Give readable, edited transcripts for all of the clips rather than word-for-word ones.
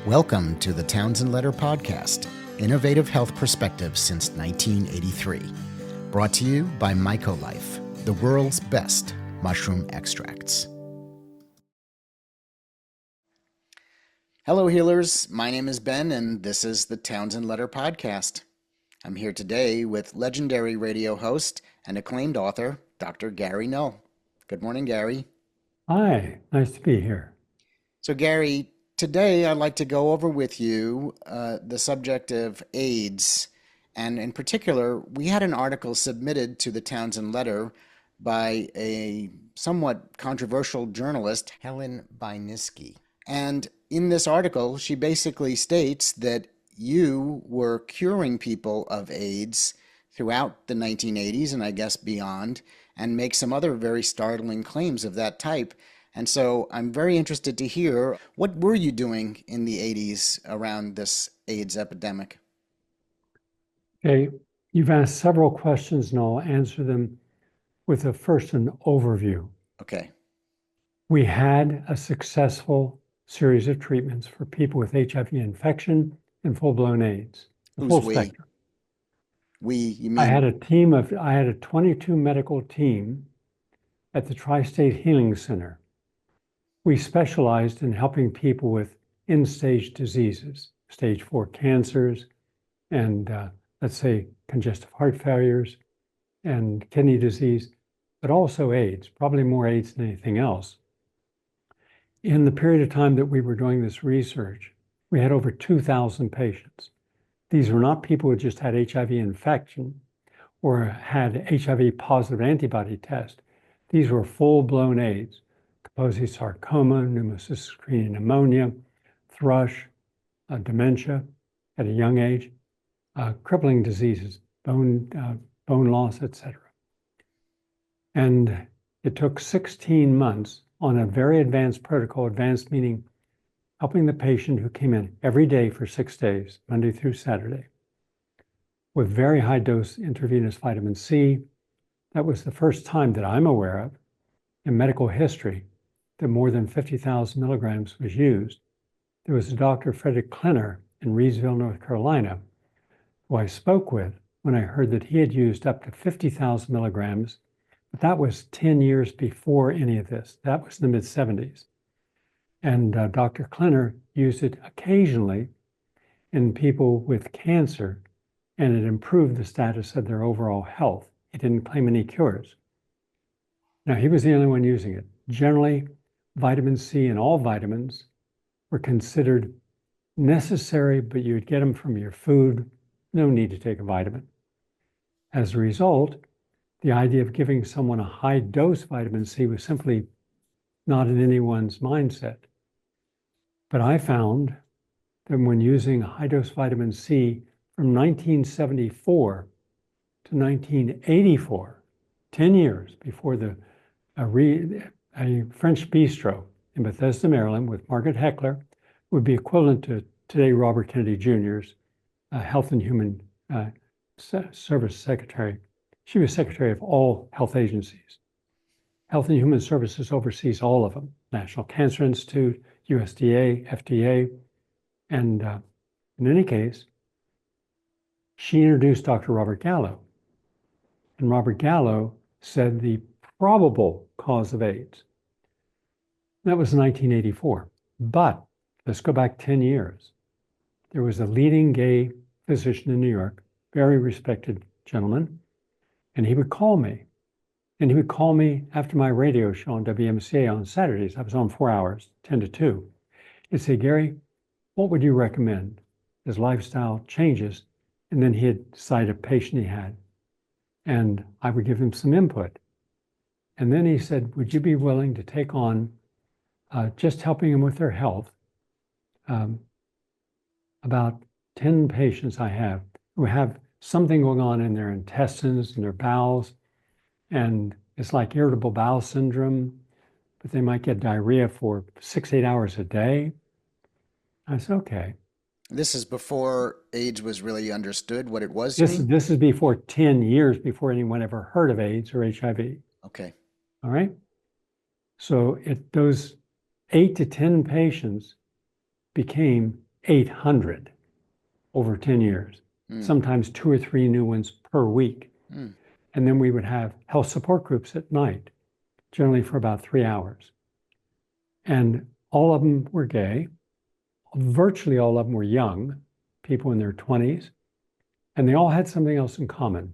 Welcome to the Townsend Letter Podcast, innovative health perspectives since 1983. Brought to you by MycoLife, the world's best mushroom extracts. Hello, healers. My name is Ben, and this is the Townsend Letter Podcast. I'm here today with legendary radio host and acclaimed author, Dr. Gary Null. Good morning, Gary. Hi, nice to be here. So, Gary, today I'd like to go over with you the subject of AIDS. And in particular, we had an article submitted to the Townsend Letter by a somewhat controversial journalist, Helen Buyniski. And in this article, she basically states that you were curing people of AIDS throughout the 1980s and I guess beyond, and make some other very startling claims of that type. And so I'm very interested to hear, what were you doing in the 80s around this AIDS epidemic? Okay, you've asked several questions and I'll answer them with first an overview. Okay. We had a successful series of treatments for people with HIV infection and full-blown AIDS. The full spectrum. We, you mean? I had a 22 medical team at the Tri-State Healing Center. We specialized in helping people with end-stage diseases, stage 4 cancers, and let's say congestive heart failures and kidney disease, but also AIDS, probably more AIDS than anything else. In the period of time that we were doing this research, we had over 2,000 patients. These were not people who just had HIV infection or had HIV positive antibody test. These were full-blown AIDS, Kaposi sarcoma, pneumocystis screening pneumonia, thrush, dementia at a young age, crippling diseases, bone loss, etc. And it took 16 months on a very advanced protocol, advanced meaning helping the patient who came in every day for 6 days, Monday through Saturday, with very high dose intravenous vitamin C. That was the first time that I'm aware of in medical history that more than 50,000 milligrams was used. There was a Dr. Frederick Klenner in Reedsville, North Carolina, who I spoke with when I heard that he had used up to 50,000 milligrams, but that was 10 years before any of this. That was in the mid-70s. And Dr. Klenner used it occasionally in people with cancer, and it improved the status of their overall health. He didn't claim any cures. Now, he was the only one using it. Generally, vitamin C and all vitamins were considered necessary, but you would get them from your food. No need to take a vitamin. As a result, the idea of giving someone a high dose vitamin C was simply not in anyone's mindset. But I found that when using high dose vitamin C from 1974 to 1984, 10 years before a French bistro in Bethesda, Maryland, with Margaret Heckler, would be equivalent to today Robert Kennedy Jr.'s Health and Human Service Secretary. She was secretary of all health agencies. Health and Human Services oversees all of them, National Cancer Institute, USDA, FDA, and in any case, she introduced Dr. Robert Gallo. And Robert Gallo said the probable cause of AIDS. That was 1984. But let's go back 10 years. There was a leading gay physician in New York, very respected gentleman, and he would call me. And he would call me after my radio show on WMCA on Saturdays. I was on 4 hours, 10 to 2. He'd say, Gary, what would you recommend as lifestyle changes? And then he'd cite a patient he had. And I would give him some input. And then he said, would you be willing to take on just helping them with their health? About 10 patients I have who have something going on in their intestines and their bowels, and it's like irritable bowel syndrome, but they might get diarrhea for 6-8 hours a day. I said, okay. This is before AIDS was really understood what it was. This is before 10 years before anyone ever heard of AIDS or HIV. Okay. All right. So those 8 to 10 patients became 800 over 10 years, sometimes 2 or 3 new ones per week. And then we would have health support groups at night, generally for about 3 hours. And all of them were gay. Virtually all of them were young, people in their 20s, and they all had something else in common.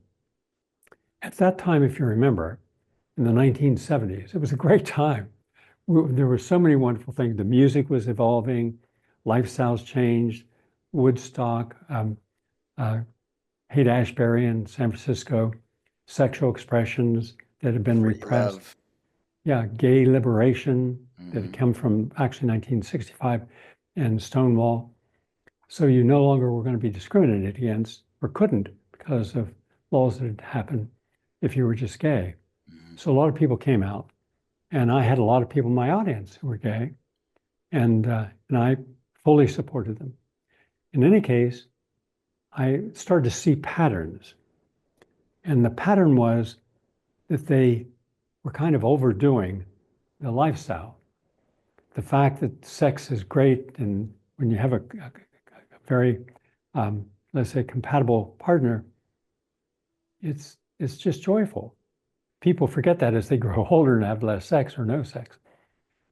At that time, if you remember, in the 1970s, it was a great time. There were so many wonderful things. The music was evolving, lifestyles changed, Woodstock, Haight-Ashbury in San Francisco, sexual expressions that had been Free repressed. love. Yeah, gay liberation that had come from actually 1965 and Stonewall. So you no longer were going to be discriminated against, or couldn't, because of laws that had happened if you were just gay. So a lot of people came out, and I had a lot of people in my audience who were gay, and I fully supported them. In any case, I started to see patterns. And the pattern was that they were kind of overdoing the lifestyle. The fact that sex is great, and when you have a very, let's say, compatible partner, it's just joyful. People forget that as they grow older and have less sex or no sex.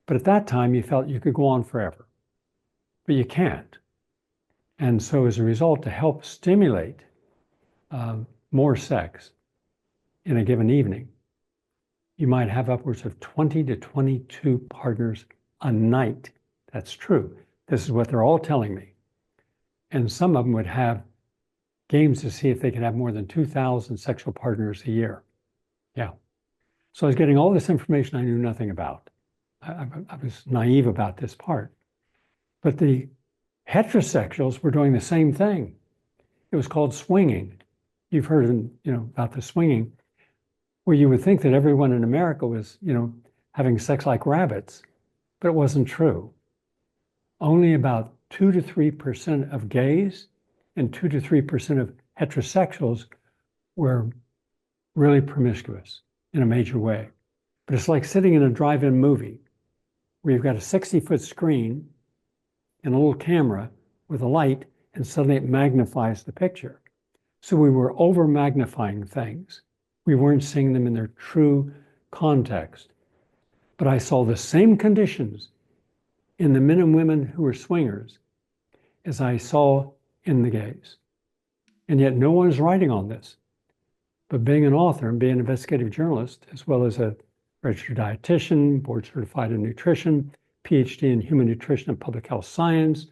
But at that time, you felt you could go on forever, but you can't. And so as a result, to help stimulate more sex in a given evening, you might have upwards of 20 to 22 partners a night. That's true. This is what they're all telling me. And some of them would have games to see if they could have more than 2,000 sexual partners a year. Yeah. So I was getting all this information I knew nothing about. I was naive about this part. But the heterosexuals were doing the same thing. It was called swinging. You've heard, about the swinging, where you would think that everyone in America was, having sex like rabbits, but it wasn't true. Only about 2 to 3% of gays and 2 to 3% of heterosexuals were really promiscuous in a major way. But it's like sitting in a drive-in movie where you've got a 60-foot screen and a little camera with a light, and suddenly it magnifies the picture. So we were over-magnifying things. We weren't seeing them in their true context. But I saw the same conditions in the men and women who were swingers as I saw in the gays. And yet no one's writing on this. But being an author and being an investigative journalist, as well as a registered dietitian, board certified in nutrition, PhD in human nutrition and public health science,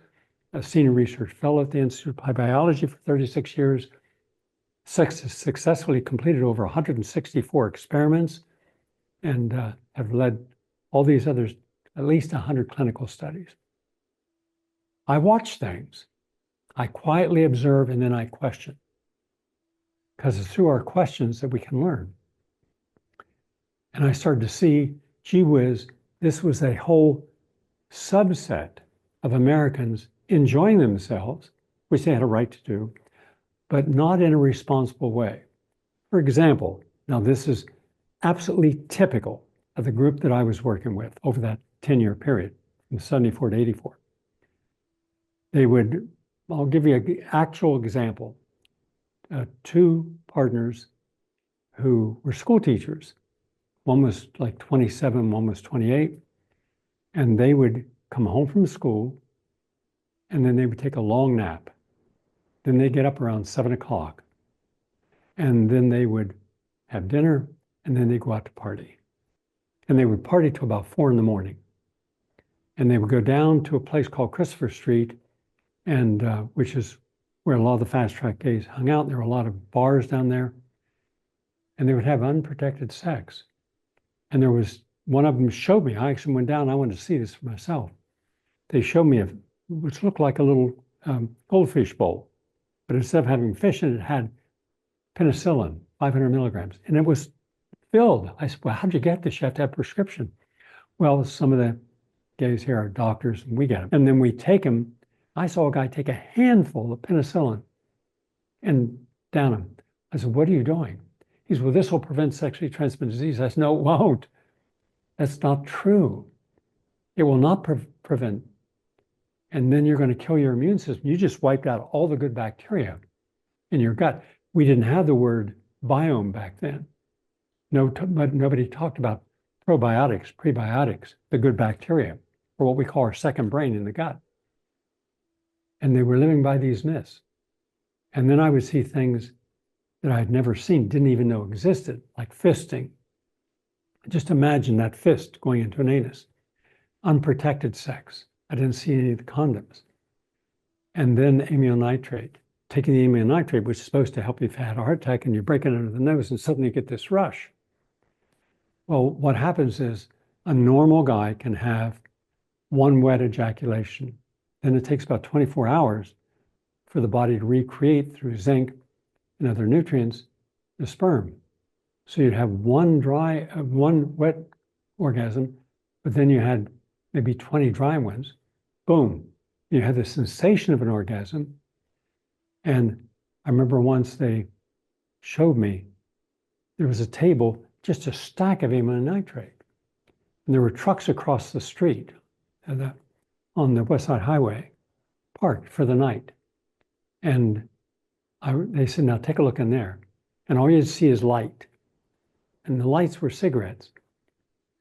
a senior research fellow at the Institute of Applied Biology for 36 years, successfully completed over 164 experiments, and have led all these others, at least 100 clinical studies. I watch things. I quietly observe, and then I question. Because it's through our questions that we can learn. And I started to see, gee whiz, this was a whole subset of Americans enjoying themselves, which they had a right to do, but not in a responsible way. For example, now this is absolutely typical of the group that I was working with over that 10-year period, from 74 to 84. I'll give you an actual example. 2 partners who were school teachers. One was like 27, one was 28. And they would come home from school, and then they would take a long nap. Then they'd get up around 7 o'clock. And then they would have dinner, and then they'd go out to party. And they would party till about 4 in the morning. And they would go down to a place called Christopher Street, and which is where a lot of the fast track gays hung out. There were a lot of bars down there. And they would have unprotected sex. And there was one of them showed me. I actually went down. I wanted to see this for myself. They showed me which looked like a little goldfish bowl. But instead of having fish in it, it had penicillin, 500 milligrams. And it was filled. I said, well, how'd you get this? You have to have a prescription. Well, some of the gays here are doctors, and we get them. And then we take them. I saw a guy take a handful of penicillin and down him. I said, what are you doing? He said, well, this will prevent sexually transmitted disease. I said, no, it won't. That's not true. It will not prevent and then you're going to kill your immune system. You just wiped out all the good bacteria in your gut. We didn't have the word biome back then. But nobody talked about probiotics, prebiotics, the good bacteria, or what we call our second brain in the gut. And they were living by these myths. And then I would see things that I had never seen, didn't even know existed, like fisting. Just imagine that fist going into an anus. Unprotected sex. I didn't see any of the condoms. And then amyl nitrate. Taking the amyl nitrate, which is supposed to help you if you had a heart attack, and you break it under the nose, and suddenly you get this rush. Well, what happens is a normal guy can have one wet ejaculation. Then it takes about 24 hours for the body to recreate through zinc and other nutrients the sperm. So you'd have one wet orgasm, but then you had maybe 20 dry ones. Boom. You had the sensation of an orgasm. And I remember once they showed me there was a table, just a stack of amyl nitrate. And there were trucks across the street on the West Side Highway, parked for the night. And they said, now take a look in there. And all you'd see is light. And the lights were cigarettes.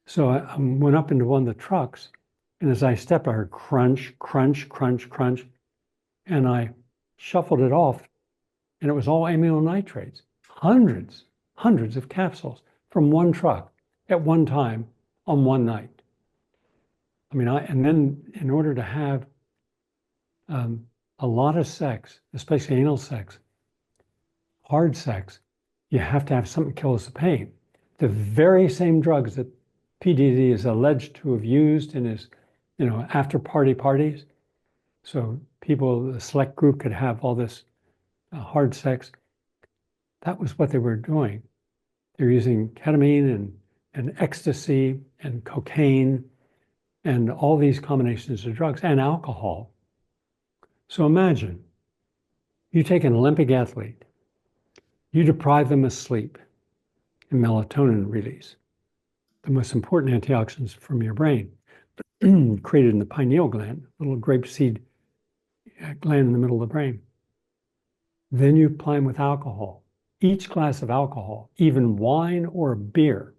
So I went up into one of the trucks, and as I stepped, I heard crunch, crunch, crunch, crunch. And I shuffled it off, and it was all amyl nitrates, hundreds of capsules from one truck at one time on one night. I mean, and then in order to have a lot of sex, especially anal sex, hard sex, you have to have something that kills the pain. The very same drugs that PDD is alleged to have used in his, after parties. So people, the select group could have all this hard sex. That was what they were doing. They're using ketamine and ecstasy and cocaine and all these combinations of drugs and alcohol. So imagine you take an Olympic athlete, you deprive them of sleep and melatonin release, the most important antioxidants from your brain, created in the pineal gland, little grapeseed gland in the middle of the brain. Then you apply them with alcohol. Each glass of alcohol, even wine or beer,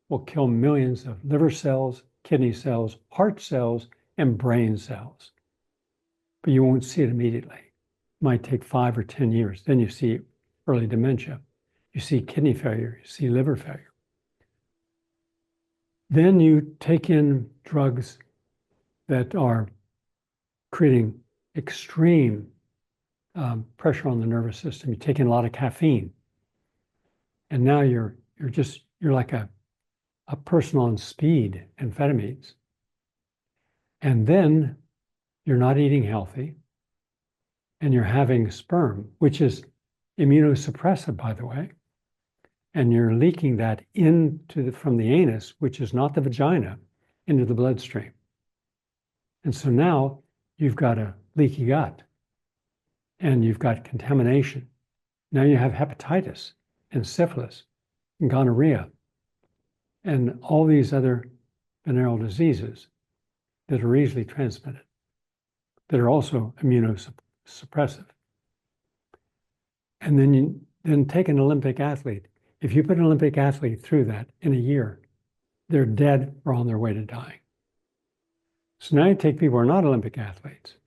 will kill millions of liver cells, kidney cells, heart cells, and brain cells. But you won't see it immediately. It might take 5 or 10 years. Then you see early dementia. You see kidney failure. You see liver failure. Then you take in drugs that are creating extreme pressure on the nervous system. You take in a lot of caffeine, and now you're like a person on speed, amphetamines. And then you're not eating healthy, and you're having sperm, which is immunosuppressive, by the way, and you're leaking that from the anus, which is not the vagina, into the bloodstream. And so now you've got a leaky gut, and you've got contamination. Now you have hepatitis and syphilis and gonorrhea and all these other venereal diseases that are easily transmitted, that are also immunosuppressive. And then take an Olympic athlete. If you put an Olympic athlete through that in a year, they're dead or on their way to dying. So now you take people who are not Olympic athletes,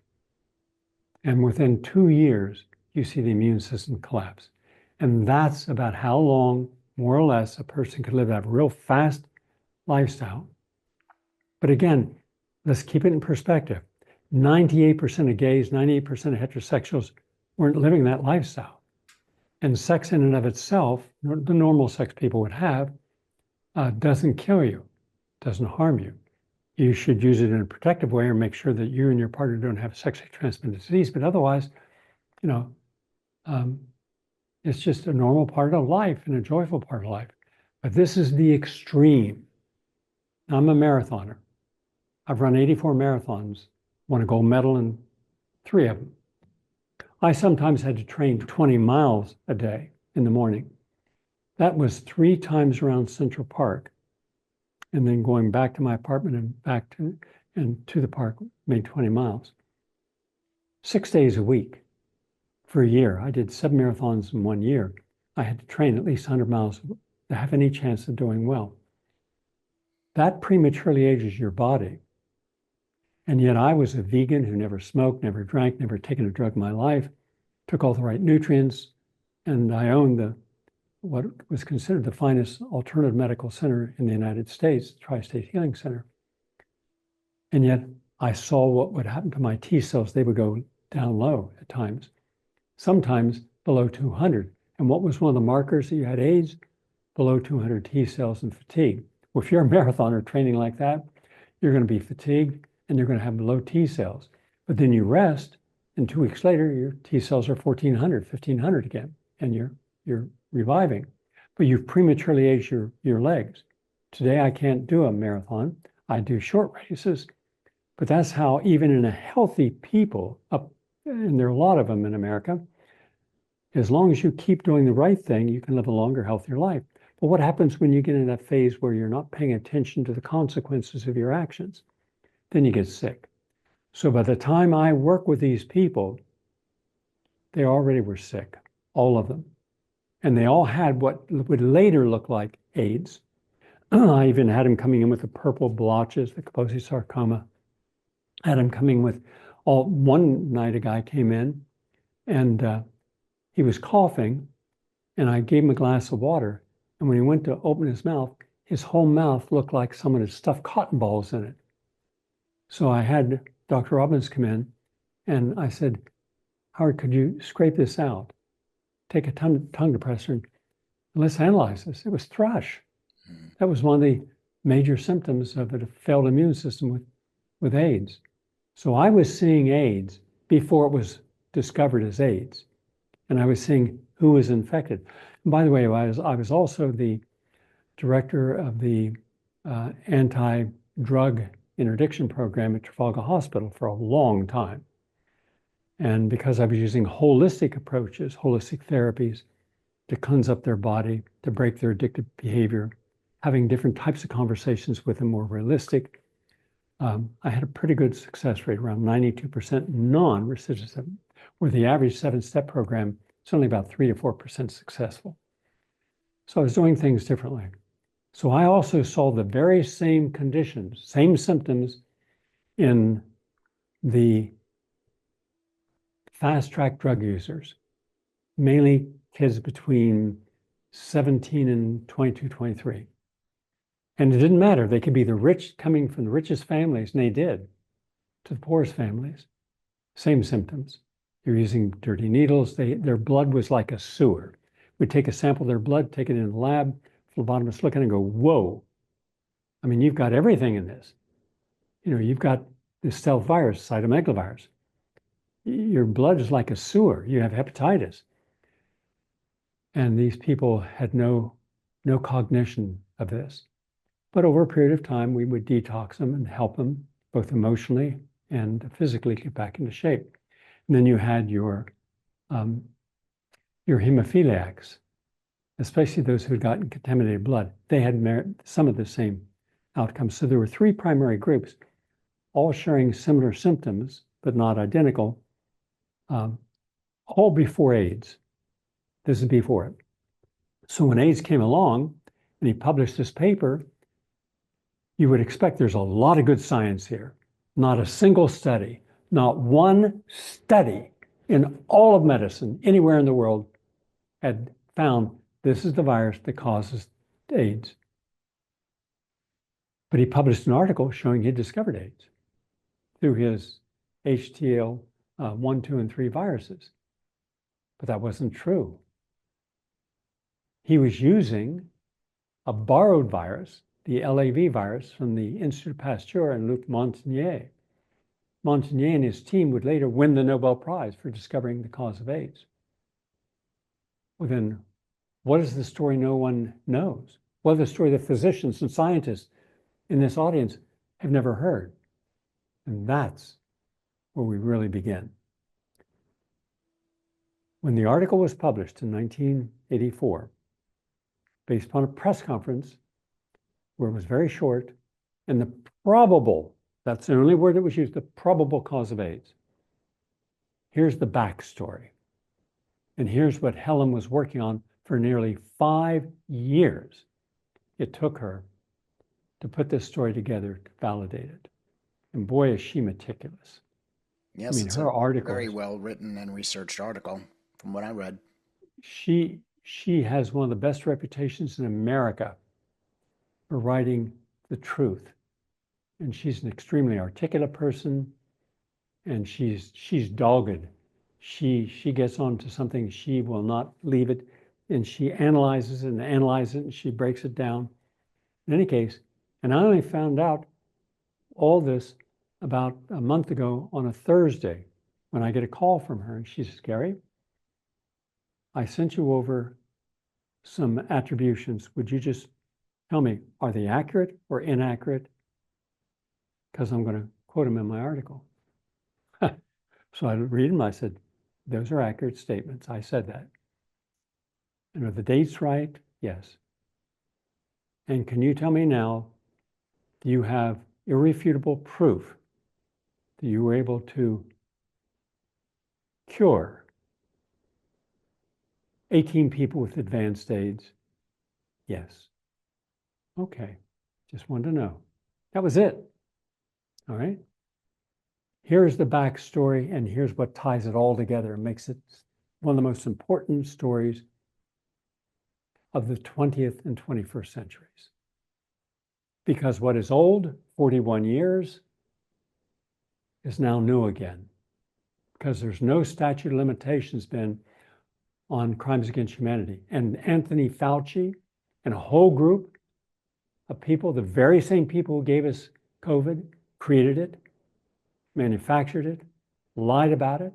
and within 2 years, you see the immune system collapse. And that's about how long, more or less, a person could live a real fast lifestyle. But again, let's keep it in perspective. 98% of gays, 98% of heterosexuals weren't living that lifestyle. And sex in and of itself, the normal sex people would have, doesn't kill you, doesn't harm you. You should use it in a protective way or make sure that you and your partner don't have sexually transmitted disease. But otherwise, it's just a normal part of life and a joyful part of life. But this is the extreme. I'm a marathoner. I've run 84 marathons, won a gold medal in 3 of them. I sometimes had to train 20 miles a day in the morning. That was 3 times around Central Park, and then going back to my apartment and back to the park, made 20 miles. 6 days a week for a year. I did 7 marathons in 1 year. I had to train at least 100 miles to have any chance of doing well. That prematurely ages your body. And yet I was a vegan who never smoked, never drank, never taken a drug in my life, took all the right nutrients, and I owned what was considered the finest alternative medical center in the United States, the Tri-State Healing Center. And yet I saw what would happen to my T cells. They would go down low at times, sometimes below 200. And what was one of the markers that you had AIDS? Below 200 T cells and fatigue. Well, if you're a marathoner training like that, you're going to be fatigued and you're going to have low T cells. But then you rest, and 2 weeks later, your T cells are 1,400, 1,500 again, and you're reviving. But you've prematurely aged your legs. Today, I can't do a marathon. I do short races, but that's how even in a healthy people, and there are a lot of them in America, as long as you keep doing the right thing, you can live a longer, healthier life. But what happens when you get in that phase where you're not paying attention to the consequences of your actions? Then you get sick. So by the time I work with these people, they already were sick, all of them. And they all had what would later look like AIDS. I even had them coming in with the purple blotches, the Kaposi sarcoma. I had them coming with one night a guy came in and he was coughing, and I gave him a glass of water. And when he went to open his whole mouth looked like someone had stuffed cotton balls in it. So I had Dr. Robbins come in, and I said, Howard, could you scrape this out? Take a tongue depressor and let's analyze this. It was thrush. That was one of the major symptoms of a failed immune system with AIDS. So I was seeing AIDS before it was discovered as AIDS. And I was seeing who was infected. And by the way, I was also the director of the anti-drug interdiction program at Trafalgar Hospital for a long time. And because I was using holistic approaches, holistic therapies to cleanse up their body, to break their addictive behavior, having different types of conversations with them, more realistic, I had a pretty good success rate, around 92% non-recidivism, where the average 7-step program is only about 3 to 4% successful. So I was doing things differently. So I also saw the very same conditions, same symptoms in the fast-track drug users, mainly kids between 17 and 22, 23. And it didn't matter. They could be the rich coming from the richest families, and they did, to the poorest families. Same symptoms. They're using dirty needles. Their blood was like a sewer. We'd take a sample of their blood, take it in the lab, phlebotomist look at it and go, whoa. I mean, you've got everything in this. You've got the stealth virus, cytomegalovirus. Your blood is like a sewer. You have hepatitis. And these people had no cognition of this. But over a period of time, we would detox them and help them both emotionally and physically get back into shape. And then you had your hemophiliacs, especially those who had gotten contaminated blood. They had some of the same outcomes. So there were 3 primary groups, all sharing similar symptoms, but not identical, all before AIDS. This is before it. So when AIDS came along and he published this paper, you would expect there's a lot of good science here. Not a single study, not one study in all of medicine anywhere in the world had found this is the virus that causes AIDS. But he published an article showing he discovered AIDS through his HTL 1, 2, and 3 viruses. But that wasn't true. He was using a borrowed virus, the LAV virus from the Institut Pasteur and Luc Montagnier. Montagnier and his team would later win the Nobel Prize for discovering the cause of AIDS. Well, then, what is the story no one knows? What is the story that physicians and scientists in this audience have never heard? And that's where we really begin. When the article was published in 1984, based upon a press conference where it was very short, and the probable, that's the only word that was used, the probable cause of AIDS. here's the backstory. And here's what Helen was working on for nearly 5 years. It took her to put this story together to validate it. And boy, is she meticulous. Yes, it's Her a articles, very well written and researched article from what I read. she has one of the best reputations in America for writing the truth. And she's an extremely articulate person, and she's dogged. She gets onto something, she will not leave it, and she analyzes and analyzes it, and she breaks it down. In any case, and I only found out all this about a month ago on a Thursday when I get a call from her, and she says, Gary, I sent you over some attributions. Would you just tell me, are they accurate or inaccurate? Because I'm going to quote them in my article. So I read them. I said, those are accurate statements. I said that. And are the dates right? Yes. And can you tell me now, do you have irrefutable proof that you were able to cure 18 people with advanced AIDS? Yes. Okay. Just wanted to know. That was it. All right. Here's the backstory, and here's what ties it all together and makes it one of the most important stories of the 20th and 21st centuries. Because what is old, 41 years, is now new again. Because there's no statute of limitations been on crimes against humanity. And Anthony Fauci and a whole group of people, the very same people who gave us COVID, created it, manufactured it, lied about it,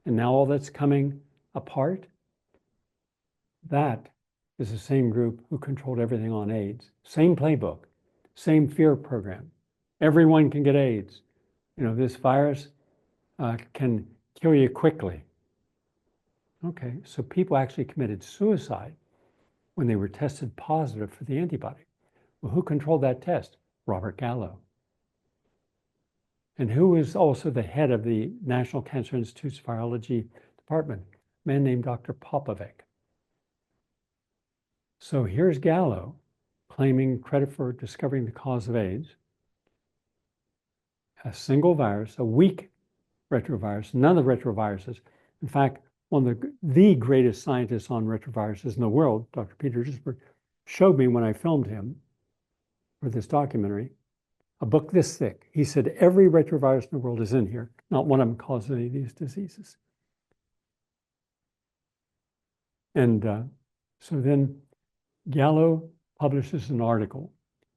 and now all that's coming apart, that is the same group who controlled everything on AIDS. Same playbook, same fear program. Everyone can get AIDS. You know, this virus can kill you quickly. Okay, so people actually committed suicide when they were tested positive for the antibody. Well, who controlled that test? Robert Gallo. And who is also the head of the National Cancer Institute's virology department? A man named Dr. Popovic. So here's Gallo claiming credit for discovering the cause of AIDS. A single virus, a weak retrovirus, none of the retroviruses. In fact, one of the greatest scientists on retroviruses in the world, Dr. Peter Gisberg, showed me when I filmed him for this documentary, a book this thick. He said, every retrovirus in the world is in here. Not one of them causes any of these diseases. And so then Gallo publishes an article.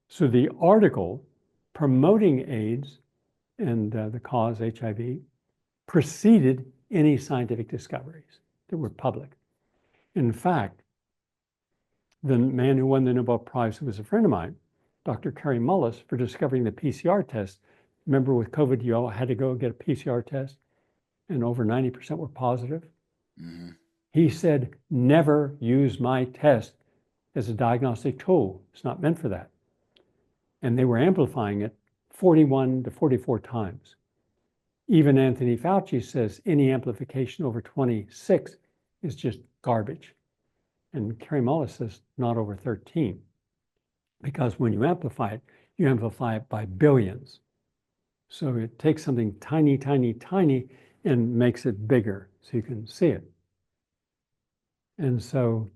So the article promoting AIDS and the cause, HIV, preceded any scientific discoveries that were public. In fact, the man who won the Nobel Prize, who was a friend of mine, Dr. Kary Mullis, for discovering the PCR test. Remember with COVID, you all had to go get a PCR test, and over 90% were positive. Mm-hmm. He said, never use my test as a diagnostic tool. It's not meant for that. And they were amplifying it 41 to 44 times. Even Anthony Fauci says any amplification over 26 is just garbage. And Kary Mullis says not over 13. Because when you amplify it by billions. So it takes something tiny, tiny, tiny and makes it bigger so you can see it. And so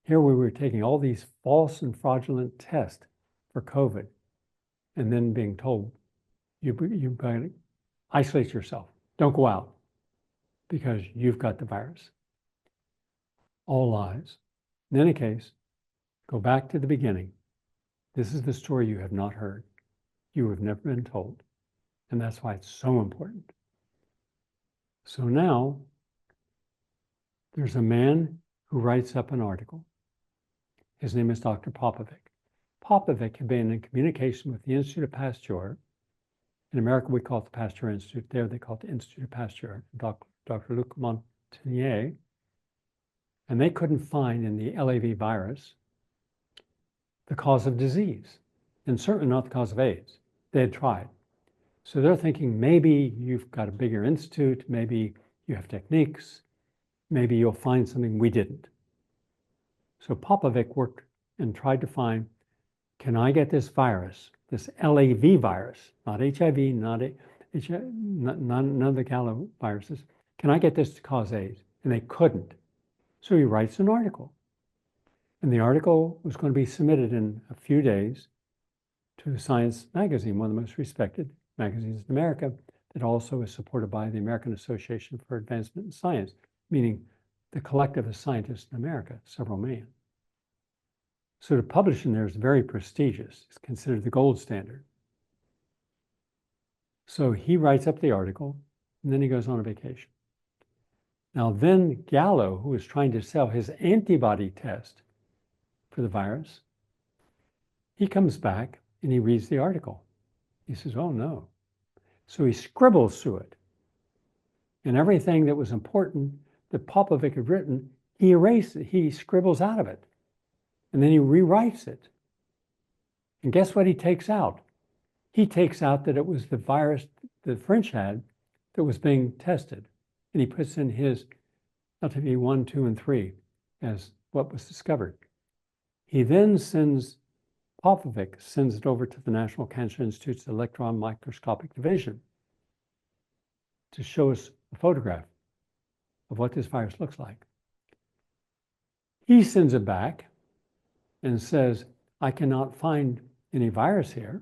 here we were taking all these false and fraudulent tests for COVID and then being told, you got to isolate yourself. Don't go out because you've got the virus. All lies. In any case, go back to the beginning. This is the story you have not heard. You have never been told. And that's why it's so important. So now there's a man who writes up an article. His name is Dr. Popovic. Popovic had been in communication with the Institute of Pasteur. In America, we call it the Pasteur Institute. There, they call it the Institute of Pasteur, Dr. Luc Montagnier. And they couldn't find in the LAV virus the cause of disease, and certainly not the cause of AIDS. They had tried. So they're thinking maybe you've got a bigger institute, maybe you have techniques, maybe you'll find something we didn't. So Popovic worked and tried to find, can I get this virus, this LAV virus, not HIV, none of the Gallo viruses, can I get this to cause AIDS? And they couldn't. So he writes an article. And the article was going to be submitted in a few days to Science magazine, one of the most respected magazines in America, that also is supported by the American Association for Advancement in Science, meaning the collective of scientists in America, several million. So to publish in there is very prestigious. It's considered the gold standard. So he writes up the article, and then he goes on a vacation. Now then Gallo, who was trying to sell his antibody test for the virus, he comes back and he reads the article. He says, oh no. So he scribbles through it. And everything that was important that Popovic had written, he erases it. He scribbles out of it. And then he rewrites it. And guess what he takes out? He takes out that it was the virus that French had that was being tested. And he puts in his LTV 1, 2, and 3 as what was discovered. He then Popovic sends it over to the National Cancer Institute's Electron Microscopic Division to show us a photograph of what this virus looks like. He sends it back and says, I cannot find any virus here.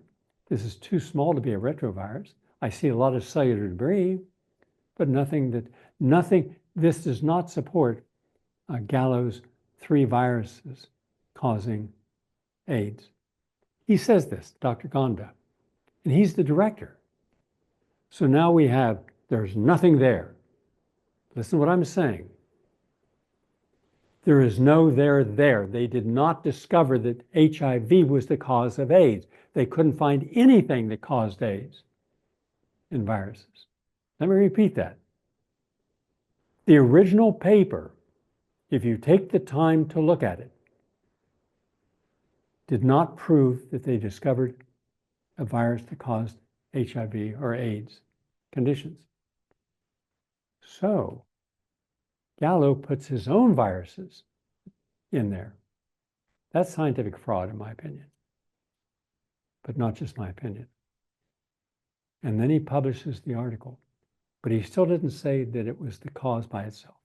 This is too small to be a retrovirus. I see a lot of cellular debris, but this does not support Gallo's 3 viruses causing AIDS. He says this, Dr. Gonda, and he's the director. So now we have, there's nothing there. Listen to what I'm saying. There is no there there. They did not discover that HIV was the cause of AIDS. They couldn't find anything that caused AIDS in viruses. Let me repeat that. The original paper, if you take the time to look at it, did not prove that they discovered a virus that caused HIV or AIDS conditions. So Gallo puts his own viruses in there. That's scientific fraud, in my opinion, but not just my opinion. And then he publishes the article, but he still didn't say that it was the cause by itself.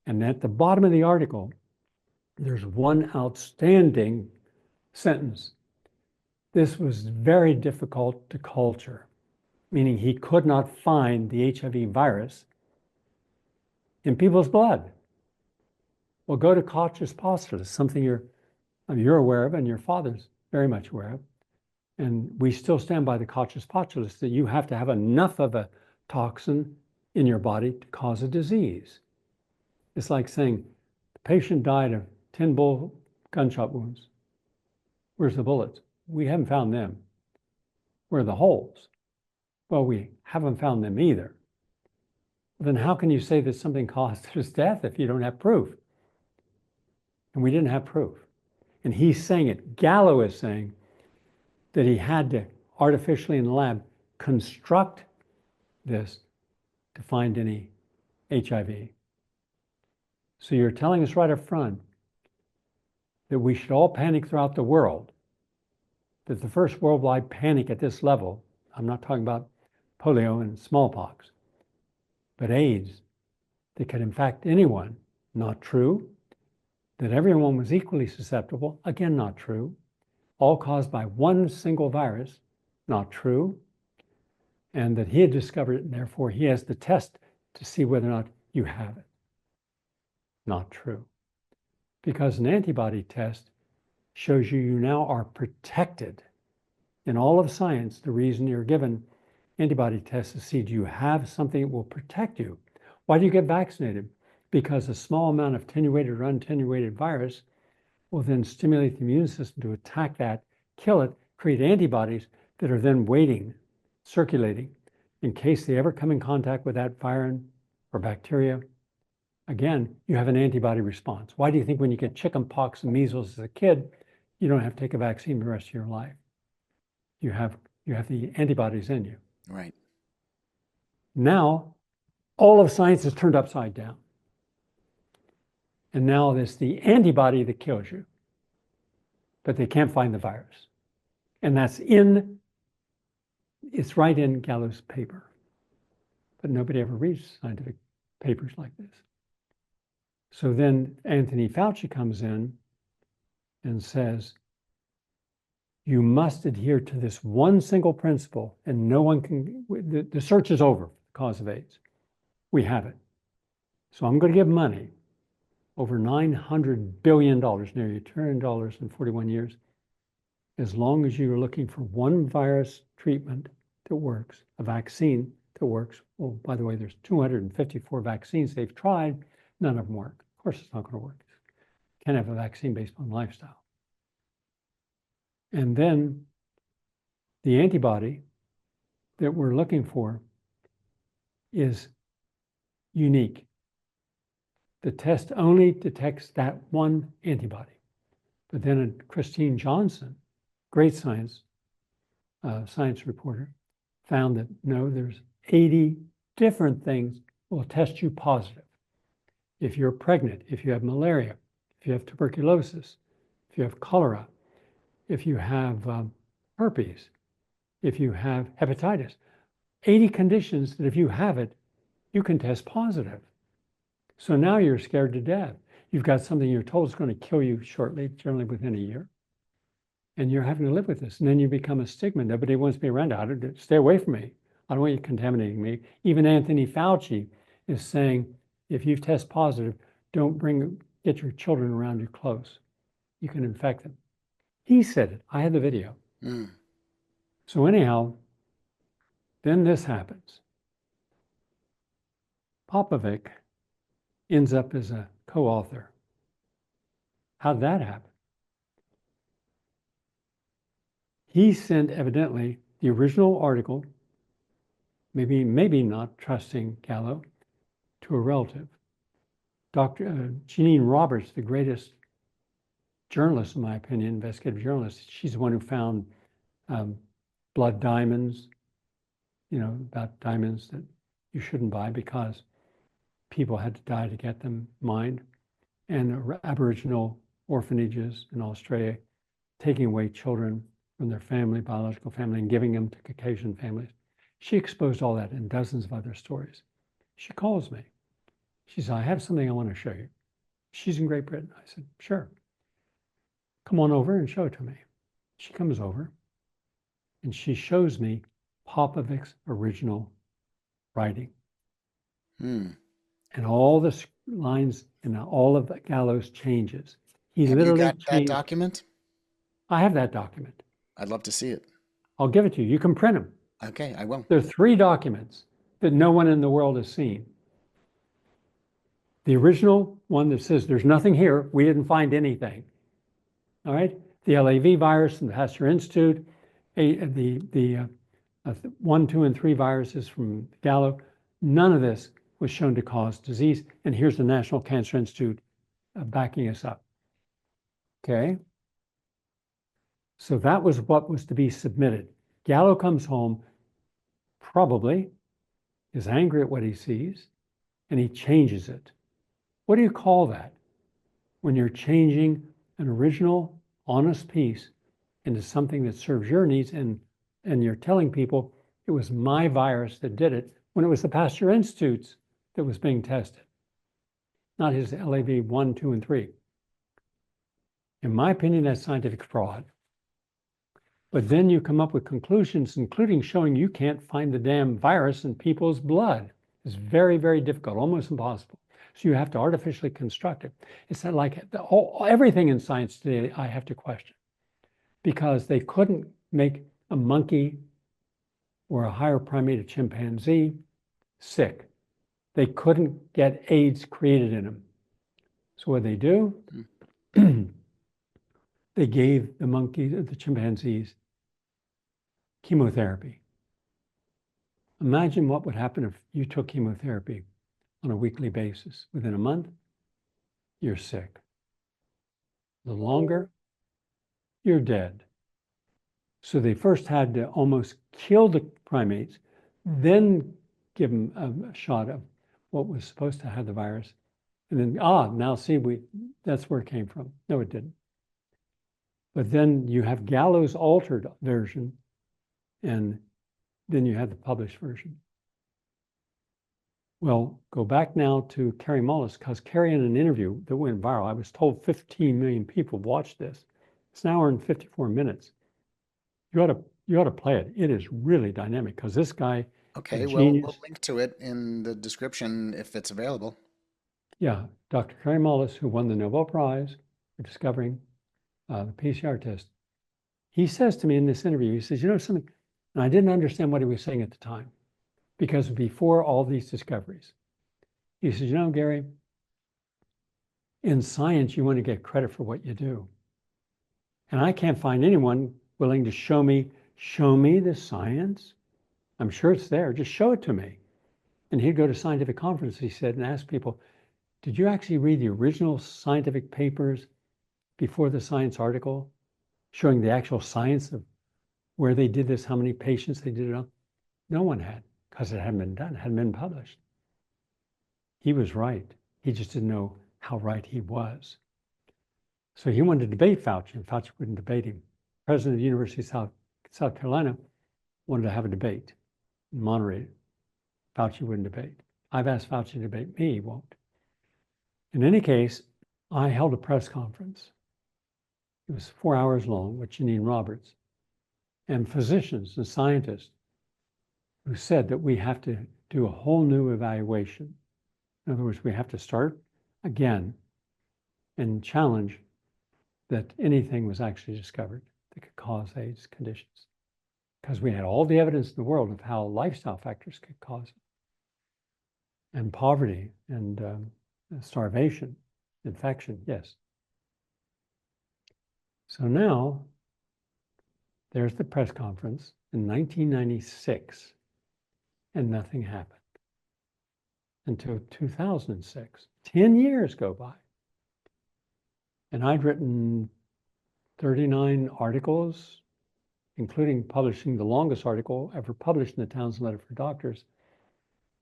And at the bottom of the article, there's one outstanding sentence. This was very difficult to culture, meaning he could not find the HIV virus in people's blood. Well, go to Koch's postulate, something you're aware of and your father's very much aware of. And we still stand by the Koch's postulate that you have to have enough of a toxin in your body to cause a disease. It's like saying the patient died of 10 bull gunshot wounds. Where's the bullets? We haven't found them. Where are the holes? Well, we haven't found them either. Then how can you say that something caused his death if you don't have proof? And we didn't have proof. And he's saying it. Gallo is saying that he had to artificially in the lab construct this to find any HIV. So you're telling us right up front that we should all panic throughout the world, that the first worldwide panic at this level, I'm not talking about polio and smallpox, but AIDS, that could infect anyone, not true. That everyone was equally susceptible, again, not true. All caused by one single virus, not true. And that he had discovered it, and therefore he has the test to see whether or not you have it. Not true. Because an antibody test shows you now are protected. In all of science, the reason you're given antibody tests to see do you have something that will protect you. Why do you get vaccinated? Because a small amount of attenuated or unattenuated virus will then stimulate the immune system to attack that, kill it, create antibodies that are then waiting, circulating, in case they ever come in contact with that virus or bacteria. Again, you have an antibody response. Why do you think when you get chicken pox and measles as a kid, you don't have to take a vaccine the rest of your life? You have the antibodies in you. Right. Now, all of science is turned upside down. And now it's the antibody that kills you, but they can't find the virus. And it's right in Gallo's paper. But nobody ever reads scientific papers like this. So then Anthony Fauci comes in and says, you must adhere to this one single principle, and no one can, the search is over for the cause of AIDS. We have it. So I'm going to give money, over $900 billion, nearly $1 trillion in 41 years, as long as you're looking for one virus treatment that works, a vaccine that works. Well, by the way, there's 254 vaccines they've tried. None of them work. Of course, it's not going to work. You can't have a vaccine based on lifestyle. And then the antibody that we're looking for is unique. The test only detects that one antibody. But then Christine Johnson, great science reporter, found that no, there's 80 different things will test you positive. If you're pregnant, if you have malaria, if you have tuberculosis, if you have cholera, if you have herpes, if you have hepatitis, 80 conditions that if you have it, you can test positive. So now you're scared to death. You've got something you're told is going to kill you shortly, generally within a year. And you're having to live with this. And then you become a stigma. Nobody wants to be around it. Stay away from me. I don't want you contaminating me. Even Anthony Fauci is saying, if you test positive, don't get your children around you close. You can infect them. He said it. I had the video. So anyhow, then this happens. Popovic ends up as a co-author. How'd that happen? He sent, evidently, the original article, maybe not trusting Gallo, to a relative. Dr. Jeanine Roberts, the greatest journalist, in my opinion, investigative journalist, she's the one who found blood diamonds, about diamonds that you shouldn't buy because people had to die to get them mined, and Aboriginal orphanages in Australia taking away children from their family, biological family, and giving them to Caucasian families. She exposed all that and dozens of other stories. She calls me. She says, I have something I want to show you. She's in Great Britain. I said, sure. Come on over and show it to me. She comes over and she shows me Popovic's original writing. And all the lines and all of Gallo's changes. He Have literally you got that changed. document? I have that document. I'd love to see it. I'll give it to you. You can print them. Okay, I will. There are 3 documents that no one in the world has seen. The original one that says there's nothing here, we didn't find anything. All right? The LAV virus from the Pasteur Institute, the 1, 2, and 3 viruses from Gallo, none of this was shown to cause disease. And here's the National Cancer Institute backing us up. Okay? So that was what was to be submitted. Gallo comes home, probably is angry at what he sees, and he changes it. What do you call that? When you're changing an original, honest piece into something that serves your needs, and you're telling people it was my virus that did it, when it was the Pasteur Institute's that was being tested, not his LAV 1, 2, and 3. In my opinion, that's scientific fraud. But then you come up with conclusions, including showing you can't find the damn virus in people's blood. It's very, very difficult, almost impossible. So you have to artificially construct it. It's not like everything in science today I have to question, because they couldn't make a monkey or a higher primate, a chimpanzee, sick. They couldn't get AIDS created in them. So what they do? They gave the monkeys, the chimpanzees, chemotherapy. Imagine what would happen if you took chemotherapy on a weekly basis. Within a month, you're sick. The longer, you're dead. So they first had to almost kill the primates, then give them a shot of what was supposed to have the virus. And then, now see, that's where it came from. No, it didn't. But then you have Gallo's altered version, and then you have the published version. Well, go back now to Carrie Mullis, because Carrie, in an interview that went viral, I was told 15 million people watched this. It's an hour and 54 minutes. You ought to play it. It is really dynamic, because this guy, Okay, a well, we'll genius. link to it in the description if it's available. Yeah, Dr. Carrie Mullis, who won the Nobel Prize for discovering the PCR test. He says to me in this interview, he says, you know something, and I didn't understand what he was saying at the time, because before all these discoveries, he says, you know, Gary, in science, you want to get credit for what you do. And I can't find anyone willing to show me the science. I'm sure it's there. Just show it to me. And he'd go to scientific conferences, he said, and ask people, did you actually read the original scientific papers before the science article showing the actual science of where they did this, how many patients they did it on? No one had, because it hadn't been done, hadn't been published. He was right. He just didn't know how right he was. So he wanted to debate Fauci, and Fauci wouldn't debate him. The president of the University of South Carolina wanted to have a debate and moderate it. Fauci wouldn't debate. I've asked Fauci to debate me, he won't. In any case, I held a press conference. It was 4 hours long with Janine Roberts and physicians and scientists who said that we have to do a whole new evaluation. In other words, we have to start again and challenge that anything was actually discovered that could cause AIDS conditions. Because we had all the evidence in the world of how lifestyle factors could cause it. And poverty and starvation, infection, yes. So now, there's the press conference in 1996, and nothing happened until 2006. 10 years go by. And I'd written 39 articles, including publishing the longest article ever published in the Townsend Letter for Doctors.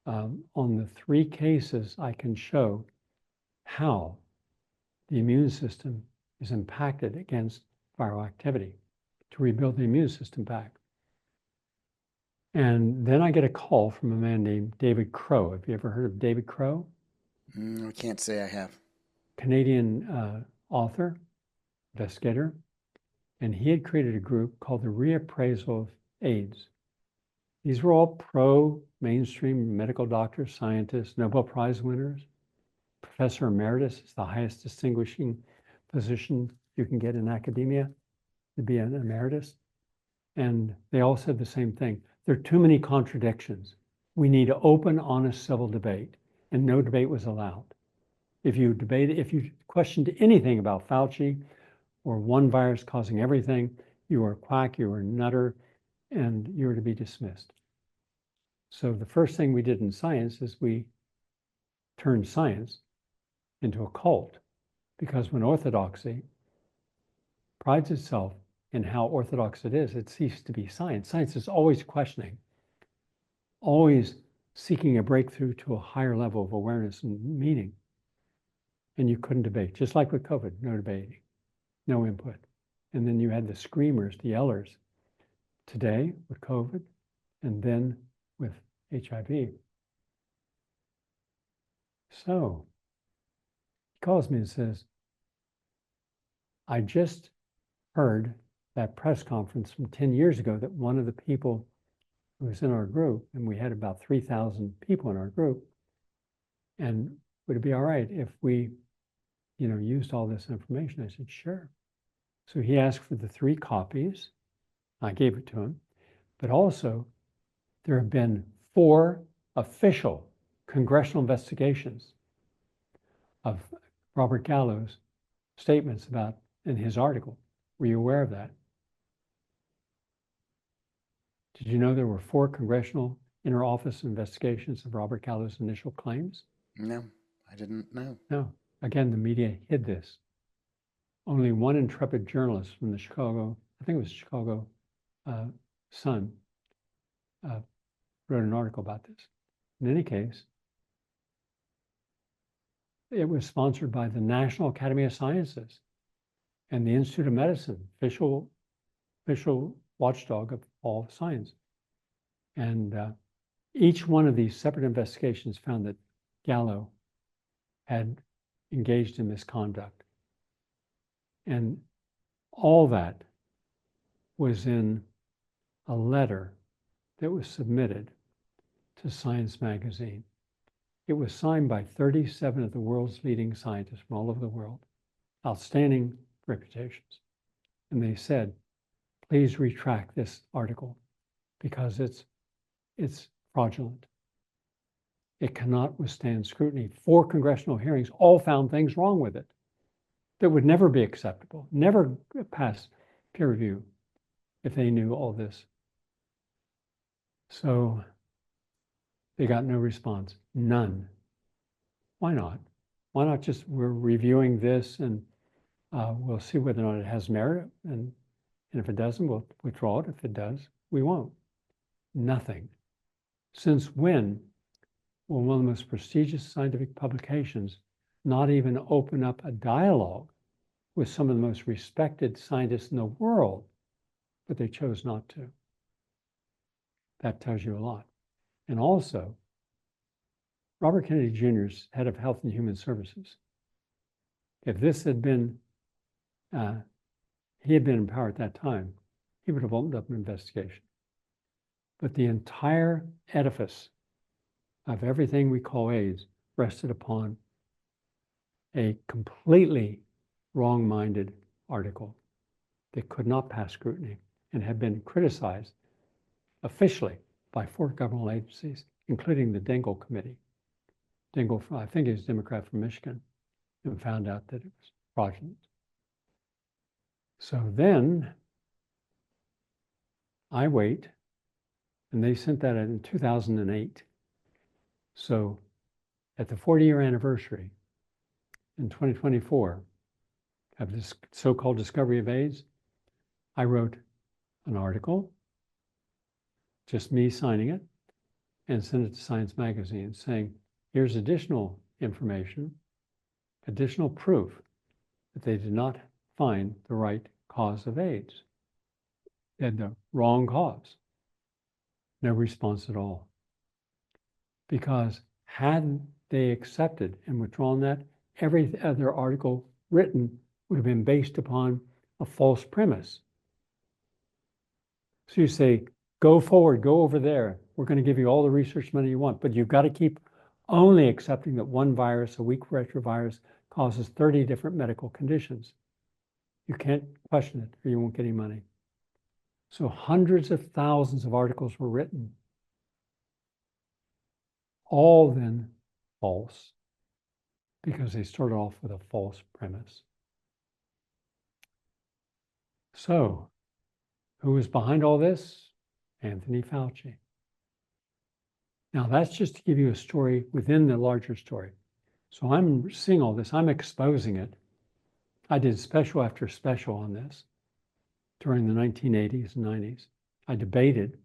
On the 3 cases, I can show how the immune system is impacted against viral activity to rebuild the immune system back. And then I get a call from a man named David Crow. Have you ever heard of David Crow? I can't say I have. Canadian author, investigator, and he had created a group called the Reappraisal of AIDS. These were all pro-mainstream medical doctors, scientists, Nobel Prize winners. Professor Emeritus is the highest distinguishing position you can get in academia, to be an emeritus. And they all said the same thing. There are too many contradictions. We need open, honest, civil debate, and no debate was allowed. If you questioned anything about Fauci or one virus causing everything, you were a quack, you were a nutter, and you were to be dismissed. So the first thing we did in science is we turned science into a cult, because when orthodoxy prides itself in how orthodox it is, it ceased to be science. Science is always questioning, always seeking a breakthrough to a higher level of awareness and meaning. And you couldn't debate, just like with COVID, no debating, no input. And then you had the screamers, the yellers, today with COVID, and then with HIV. So he calls me and says, I just heard that press conference from 10 years ago that one of the people who was in our group, and we had about 3,000 people in our group, and would it be all right if we, used all this information? I said, sure. So he asked for the 3 copies. I gave it to him. But also, there have been 4 official congressional investigations of Robert Gallo's statements about in his article. Were you aware of that? Did you know there were 4 congressional inter-office investigations of Robert Gallo's initial claims? No, I didn't know. No. Again, the media hid this. Only one intrepid journalist from the Chicago, I think it was Chicago Sun, wrote an article about this. In any case, it was sponsored by the National Academy of Sciences and the Institute of Medicine, official watchdog of all science. And each one of these separate investigations found that Gallo had engaged in misconduct. And all that was in a letter that was submitted to Science magazine. It was signed by 37 of the world's leading scientists from all over the world, outstanding reputations. And they said, please retract this article because it's fraudulent. It cannot withstand scrutiny. 4 congressional hearings all found things wrong with it that would never be acceptable, never pass peer review if they knew all this. So they got no response, none. Why not? Why not just, we're reviewing this and we'll see whether or not it has merit. And if it doesn't, we'll withdraw it. If it does, we won't. Nothing. Since when will one of the most prestigious scientific publications not even open up a dialogue with some of the most respected scientists in the world? But they chose not to. That tells you a lot. And also, Robert Kennedy Jr.'s head of Health and Human Services, if this had been, he had been in power at that time, he would have opened up an investigation. But the entire edifice of everything we call AIDS rested upon a completely wrong-minded article that could not pass scrutiny and had been criticized officially by 4 governmental agencies, including the Dingell Committee. Dingell, I think he was a Democrat from Michigan, and found out that it was fraudulent. So then I wait, and they sent that in 2008. So at the 40-year anniversary in 2024 of this so-called discovery of AIDS, I wrote an article, just me signing it, and sent it to Science magazine saying, here's additional information, additional proof that they did not find the right cause of AIDS. They had the wrong cause. No response at all. Because had they accepted and withdrawn that, every other article written would have been based upon a false premise. So you say, go forward, go over there. We're going to give you all the research money you want, but you've got to keep only accepting that one virus, a weak retrovirus, causes 30 different medical conditions. You can't question it or you won't get any money. So hundreds of thousands of articles were written, all then false, because they started off with a false premise. So, who was behind all this? Anthony Fauci. Now, that's just to give you a story within the larger story. So I'm seeing all this, I'm exposing it. I did special after special on this during the 1980s and 90s. I debated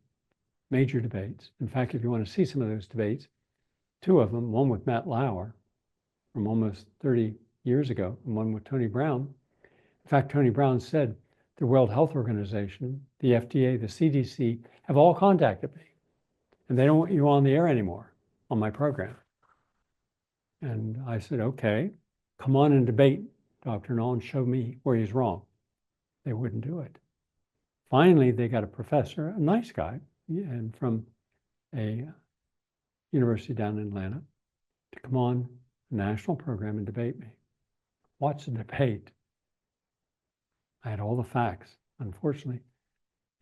major debates. In fact, if you want to see some of those debates, 2 of them, one with Matt Lauer from almost 30 years ago, and one with Tony Brown. In fact, Tony Brown said the World Health Organization, the FDA, the CDC have all contacted me, and they don't want you on the air anymore on my program. And I said, okay, come on and debate Dr. Null and show me where he's wrong. They wouldn't do it. Finally, they got a professor, a nice guy, and from a university down in Atlanta, to come on a national program and debate me. Watch the debate. I had all the facts, unfortunately.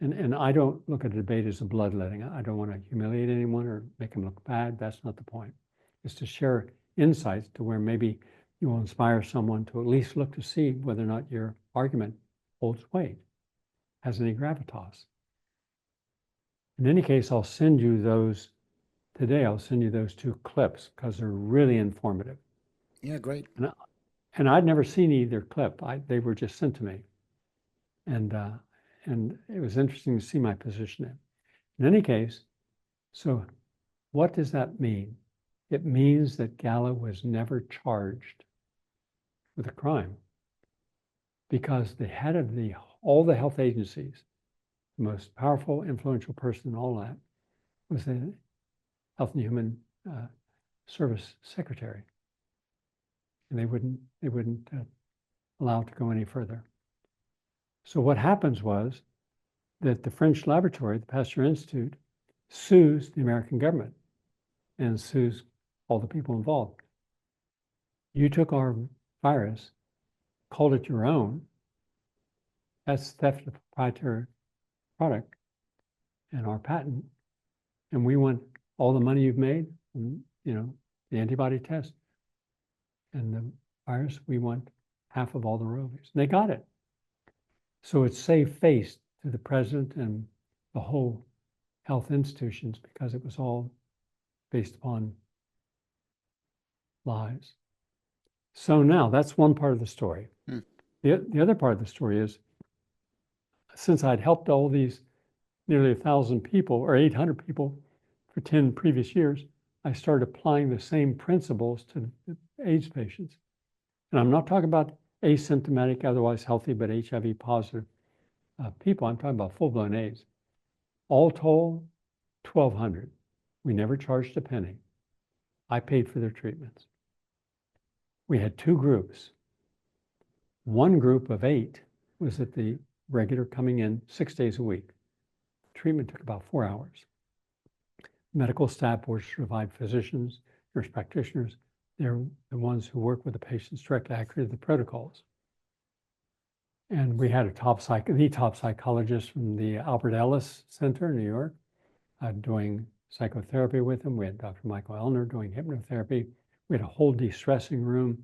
And I don't look at a debate as a bloodletting. I don't want to humiliate anyone or make them look bad. That's not the point. It's to share insights to where maybe you will inspire someone to at least look to see whether or not your argument holds weight, has any gravitas. In any case, I'll send you those today. I'll send you those 2 clips because they're really informative. Yeah, great. And I'd never seen either clip. They were just sent to me. And it was interesting to see my position in. In any case, so what does that mean? It means that Gala was never charged with a crime because the head of all the health agencies, the most powerful, influential person in all that, was the Health and Human Service Secretary. And they wouldn't allow it to go any further. So what happens was that the French laboratory, the Pasteur Institute, sues the American government and sues all the people involved. You took our virus, called it your own. That's theft of proprietary product and our patent. And we want all the money you've made, from, the antibody test and the virus. We want half of all the royalties. And they got it. So it saved face to the president and the whole health institutions because it was all based upon lies. So now that's one part of the story. The other part of the story is, since I'd helped all these nearly 1,000 people or 800 people for 10 previous years, I started applying the same principles to the AIDS patients. And I'm not talking about asymptomatic, otherwise healthy, but HIV positive people. I'm talking about full-blown AIDS. All told, 1,200. We never charged a penny. I paid for their treatments. We had two groups. One group of 8 was at the regular coming in 6 days a week. Treatment took about 4 hours. Medical staff, board certified physicians, nurse practitioners, they're the ones who work with the patients directly. I created the protocols. And we had the top psychologist from the Albert Ellis Center in New York doing psychotherapy with them. We had Dr. Michael Elner doing hypnotherapy. We had a whole de-stressing room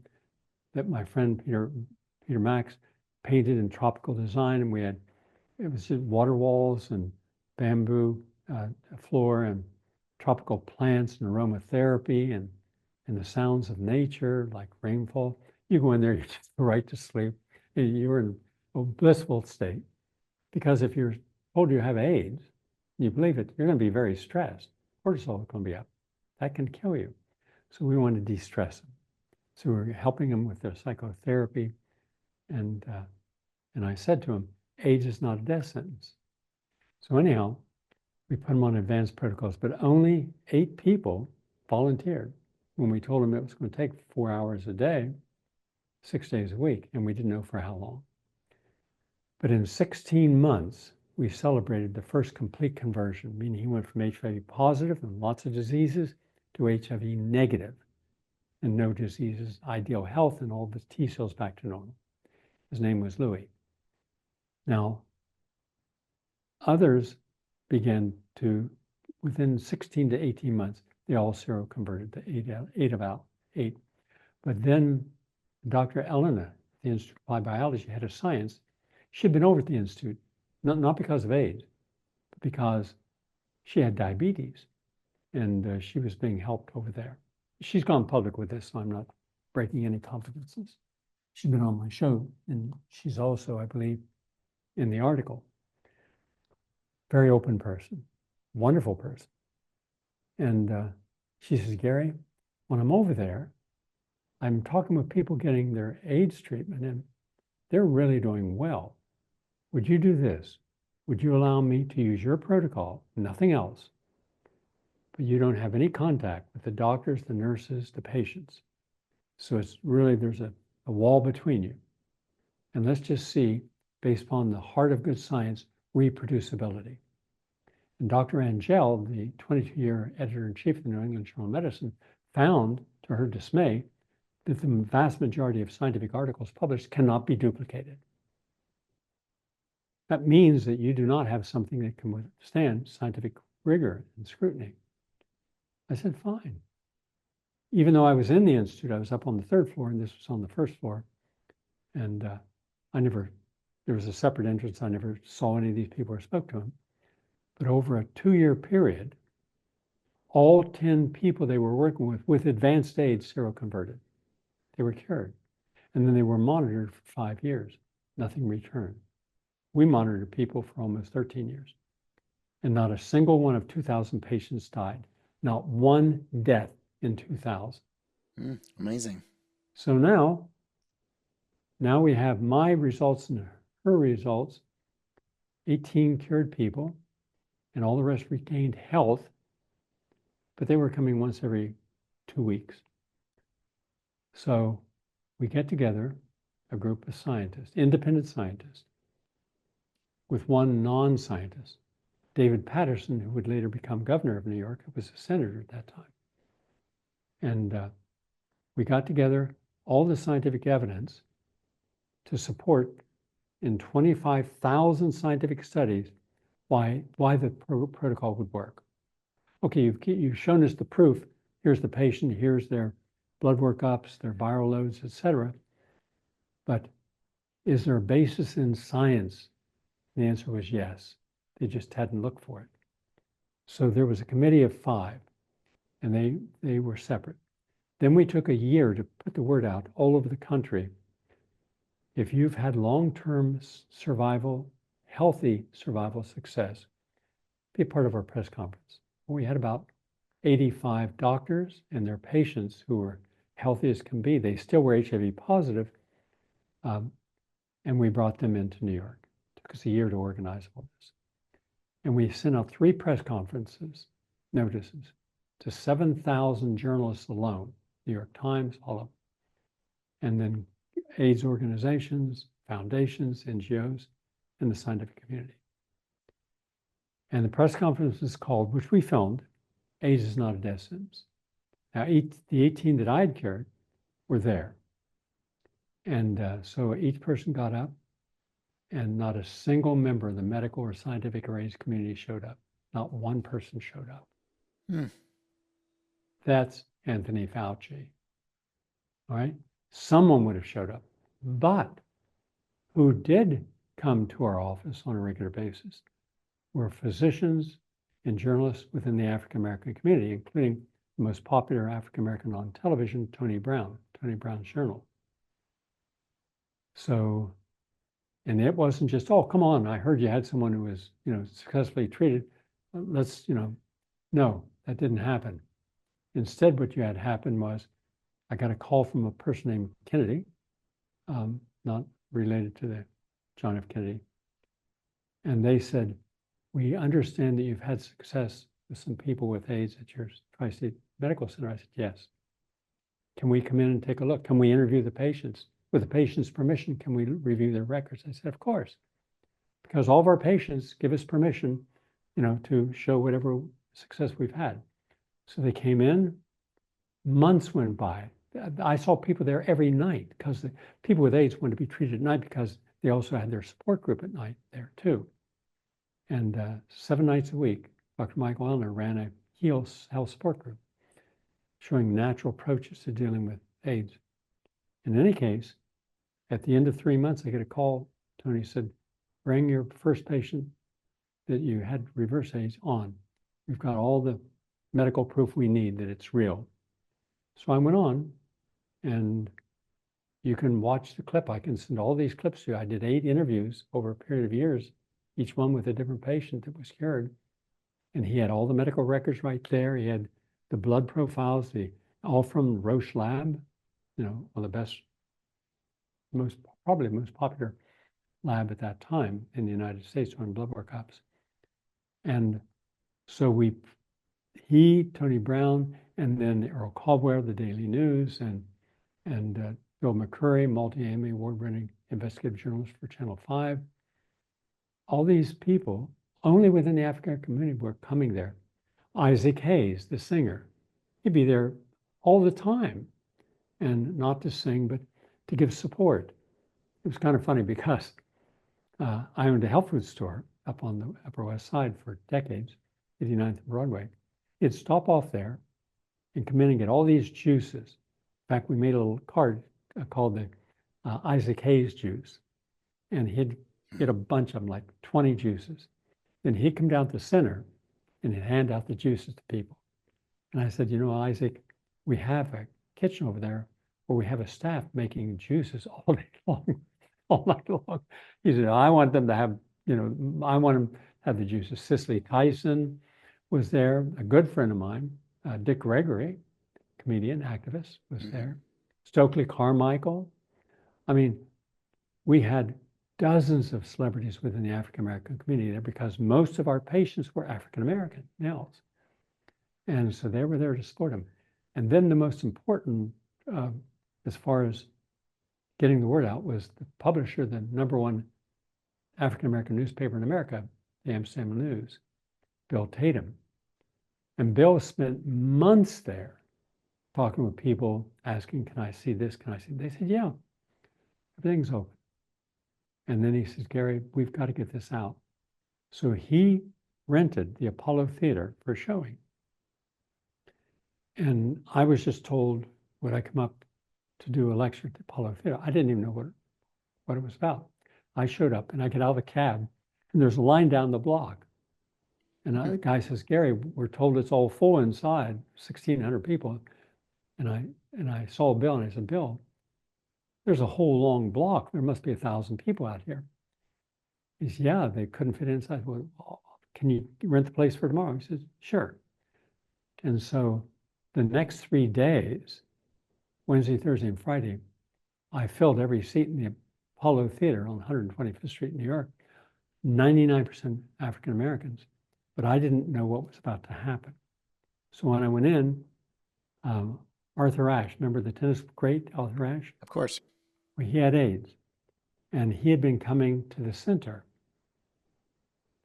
that my friend Peter Max painted in tropical design. And it was just water walls and bamboo floor and tropical plants and aromatherapy and the sounds of nature like rainfall. You go in there, you just go right to sleep. You're in a blissful state. Because if you're told you have AIDS, you believe it, you're going to be very stressed. Cortisol is going to be up. That can kill you. So we want to de-stress them. So we're helping them with their psychotherapy. And I said to them, AIDS is not a death sentence. So anyhow, we put them on advanced protocols, but only 8 people volunteered when we told them it was going to take 4 hours a day, 6 days a week, and we didn't know for how long. But in 16 months, we celebrated the first complete conversion, meaning he went from HIV positive and lots of diseases to HIV negative and no diseases, ideal health, and all the T cells back to normal. His name was Louis. Now, others began to, within 16 to 18 months, they all seroconverted to 8. But then Dr. Elena at the Institute of Applied Biology, head of science, she'd been over at the Institute, not because of AIDS, but because she had diabetes and she was being helped over there. She's gone public with this, so I'm not breaking any confidences. She's been on my show, and she's also, I believe, in the article. Very open person, wonderful person. And she says, Gary, when I'm over there, I'm talking with people getting their AIDS treatment, and they're really doing well. Would you do this? Would you allow me to use your protocol, nothing else, but you don't have any contact with the doctors, the nurses, the patients? So it's really, there's a wall between you. And let's just see, based upon the heart of good science, reproducibility. And Dr. Angell, the 22-year editor-in-chief of the New England Journal of Medicine, found, to her dismay, that the vast majority of scientific articles published cannot be duplicated. That means that you do not have something that can withstand scientific rigor and scrutiny. I said, fine. Even though I was in the institute, I was up on the 3rd floor and this was on the 1st floor. And there was a separate entrance. I never saw any of these people or spoke to them. But over a 2-year period, all 10 people they were working with advanced AIDS seroconverted. They were cured. And then they were monitored for 5 years. Nothing returned. We monitored people for almost 13 years. And not a single one of 2,000 patients died. Not one death in 2000. Amazing. So now we have my results and her results, 18 cured people, and all the rest regained health, but they were coming once every 2 weeks. So we get together, a group of scientists, independent scientists, with one non-scientist, David Patterson, who would later become governor of New York, who was a senator at that time. And we got together all the scientific evidence to support in 25,000 scientific studies why the protocol would work. Okay, you've shown us the proof. Here's the patient, here's their blood workups, their viral loads, etc. But is there a basis in science? And the answer was yes. They just hadn't looked for it. So there was a committee of 5, and they were separate. Then we took a year to put the word out all over the country. If you've had long-term survival, healthy survival success, be a part of our press conference. We had about 85 doctors and their patients who were healthy as can be. They still were HIV positive, and we brought them into New York. It took us a year to organize all this. And we sent out 3 press conferences, notices, to 7,000 journalists alone, New York Times, all of them. And then AIDS organizations, foundations, NGOs, and the scientific community. And the press conference was called, which we filmed, AIDS is not a death sentence. Now, the 18 that I had cured were there. And so each person got up, and not a single member of the medical or scientific or AIDS community showed up. Not one person showed up. That's Anthony Fauci. All right? Someone would have showed up. But who did come to our office on a regular basis were physicians and journalists within the African American community, including the most popular African American on television, Tony Brown's Journal. So, and it wasn't just, oh, come on, I heard you had someone who was, successfully treated. Let's, no, that didn't happen. Instead, what you had happen was I got a call from a person named Kennedy, not related to the John F. Kennedy. And they said, we understand that you've had success with some people with AIDS at your Tri-State Medical Center. I said, yes. Can we come in and take a look? Can we interview the patients? With the patient's permission, can we review their records? I said, of course. Because all of our patients give us permission, to show whatever success we've had. So they came in, months went by. I saw people there every night because the people with AIDS wanted to be treated at night because they also had their support group at night there too. And 7 nights a week, Dr. Michael Elner ran a health support group showing natural approaches to dealing with AIDS. In any case, at the end of 3 months, I get a call. Tony said, bring your first patient that you had reverse AIDS on. We've got all the medical proof we need that it's real. So I went on, and you can watch the clip. I can send all these clips to you. I did 8 interviews over a period of years, each one with a different patient that was cured. And he had all the medical records right there. He had the blood profiles, all from Roche lab, one of the best, probably most popular lab at that time in the United States on blood workups. And so Tony Brown, and then Earl Caldwell, the Daily News, and Bill McCurry, multi-Emmy award-winning investigative journalist for Channel 5. All these people, only within the African community, were coming there. Isaac Hayes, the singer, he'd be there all the time, and not to sing, but to give support. It was kind of funny because I owned a health food store up on the Upper West Side for decades, 89th and Broadway. He'd stop off there and come in and get all these juices. In fact, we made a little card called the Isaac Hayes juice. And he'd get a bunch of them, like 20 juices. Then he'd come down to the center and he'd hand out the juices to people. And I said, Isaac, we have a kitchen over there where we have a staff making juices all day long, all night long. He said, I want them to have, I want them to have the juices. Cicely Tyson was there, a good friend of mine, Dick Gregory, comedian, activist, was there. Stokely Carmichael. I mean, we had dozens of celebrities within the African American community there because most of our patients were African American males. And so they were there to support them. And then the most important, as far as getting the word out, was the publisher, the #1 African American newspaper in America, the Amsterdam News, Bill Tatum. And Bill spent months there talking with people, asking, can I see this? Can I see? They said, yeah, everything's open. And then he says, Gary, we've got to get this out. So he rented the Apollo Theater for a showing. And I was just told, would I come up to do a lecture at the Apollo Theater? I didn't even know what it was about. I showed up and I get out of the cab and there's a line down the block. And the guy says, Gary, we're told it's all full inside, 1,600 people. And I saw Bill and I said, Bill, there's a whole long block. There must be 1,000 people out here. He said, yeah, they couldn't fit inside. Well, can you rent the place for tomorrow? He said, sure. And so the next 3 days, Wednesday, Thursday, and Friday, I filled every seat in the Apollo Theater on 125th Street in New York, 99% African Americans, but I didn't know what was about to happen. So when I went in, Arthur Ashe, remember the tennis great Arthur Ashe? Of course. Well, he had AIDS, and he had been coming to the center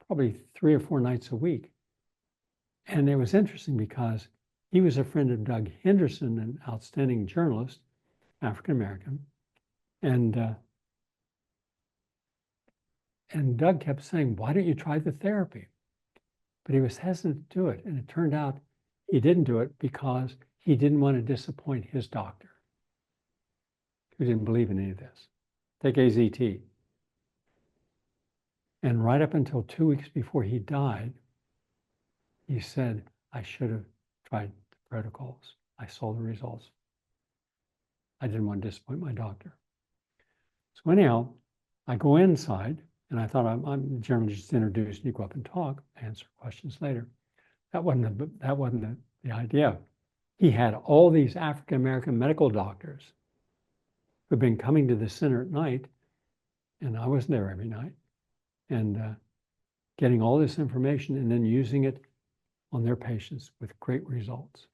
probably 3 or 4 nights a week. And it was interesting because he was a friend of Doug Henderson, an outstanding journalist, African-American. And Doug kept saying, why don't you try the therapy? But he was hesitant to do it. And it turned out he didn't do it because he didn't want to disappoint his doctor, who didn't believe in any of this. Take AZT. And right up until 2 weeks before he died, he said, I should have tried the protocols. I saw the results. I didn't want to disappoint my doctor. So anyhow, I go inside and I thought I'm generally just introduced and you go up and talk, answer questions later. That wasn't the idea. He had all these African-American medical doctors who've been coming to the center at night, and I was there every night, and getting all this information and then using it on their patients with great results.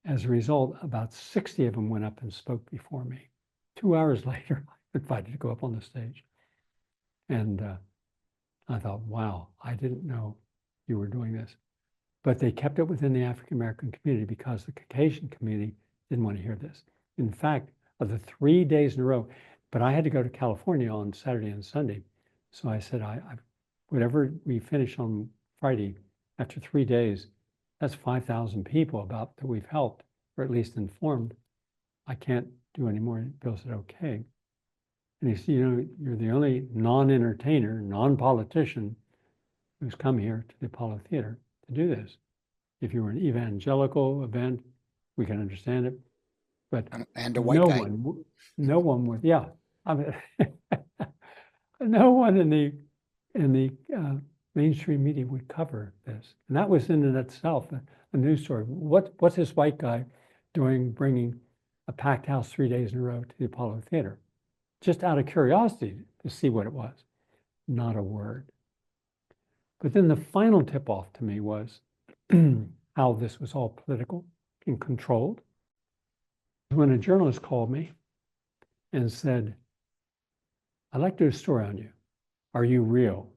As a result, about 60 of them went up and spoke before me. 2 hours later, I was invited to go up on the stage. And I thought, wow, I didn't know you were doing this. But they kept it within the African-American community because the Caucasian community didn't want to hear this. In fact, of the 3 days in a row, but I had to go to California on Saturday and Sunday. So I said, whatever we finish on Friday, after 3 days, that's 5,000 people about that we've helped, or at least informed. I can't do any more. Bill said, okay. And he said, you're the only non-entertainer, non-politician who's come here to the Apollo Theater to do this. If you were an evangelical event, we can understand it. But and a white guy. No one would, yeah. I mean, no one in the mainstream media would cover this. And that was in and itself a news story. What's this white guy doing bringing a packed house 3 days in a row to the Apollo Theater? Just out of curiosity to see what it was. Not a word. But then the final tip-off to me was how this was all political and controlled. When a journalist called me and said, I'd like to do a story on you. Are you real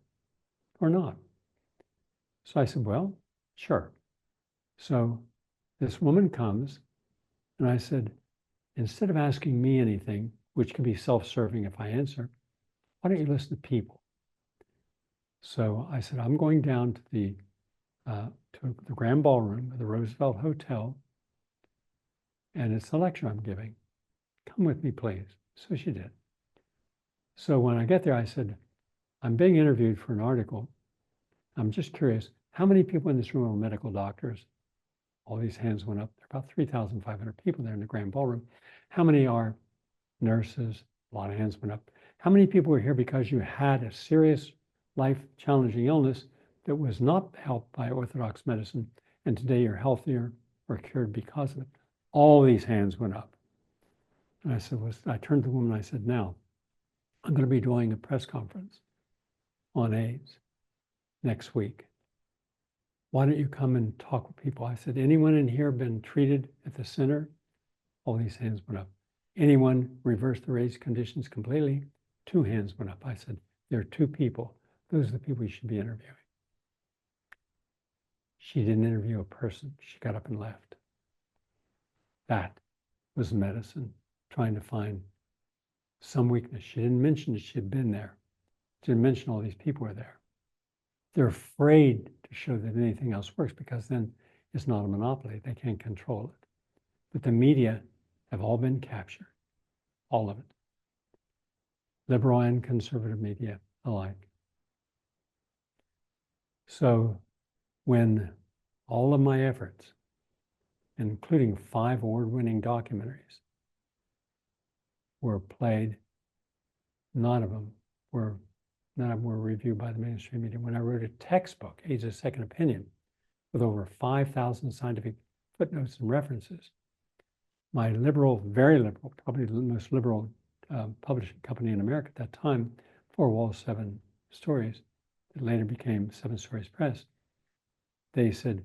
or not? So I said, well, sure. So this woman comes and I said, instead of asking me anything, which can be self-serving if I answer, why don't you listen to people? So I said, I'm going down to the Grand Ballroom of the Roosevelt Hotel, and it's a lecture I'm giving. Come with me, please. So she did. So when I get there, I said, I'm being interviewed for an article. I'm just curious, how many people in this room are medical doctors? All these hands went up. There are about 3,500 people there in the Grand Ballroom. How many are nurses? A lot of hands went up. How many people were here because you had a serious life-challenging illness that was not helped by orthodox medicine, and today you're healthier were cured because of it. All these hands went up. And I said, I turned to the woman and I said, now, I'm going to be doing a press conference on AIDS next week. Why don't you come and talk with people? I said, anyone in here been treated at the center? All these hands went up. Anyone reversed their AIDS conditions completely? 2 hands went up. I said, there are 2 people. Those are the people you should be interviewing. She didn't interview a person. She got up and left. That was medicine, trying to find some weakness. She didn't mention that she had been there. She didn't mention all these people were there. They're afraid to show that anything else works because then it's not a monopoly. They can't control it. But the media have all been captured, all of it. Liberal and conservative media alike. So when all of my efforts, including 5 award-winning documentaries, were played, none of them were reviewed by the mainstream media. When I wrote a textbook, AIDS: A Second Opinion, with over 5,000 scientific footnotes and references, my liberal, very liberal, probably the most liberal publishing company in America at that time, 4 Walls, 7 Stories, that later became 7 Stories Press, they said,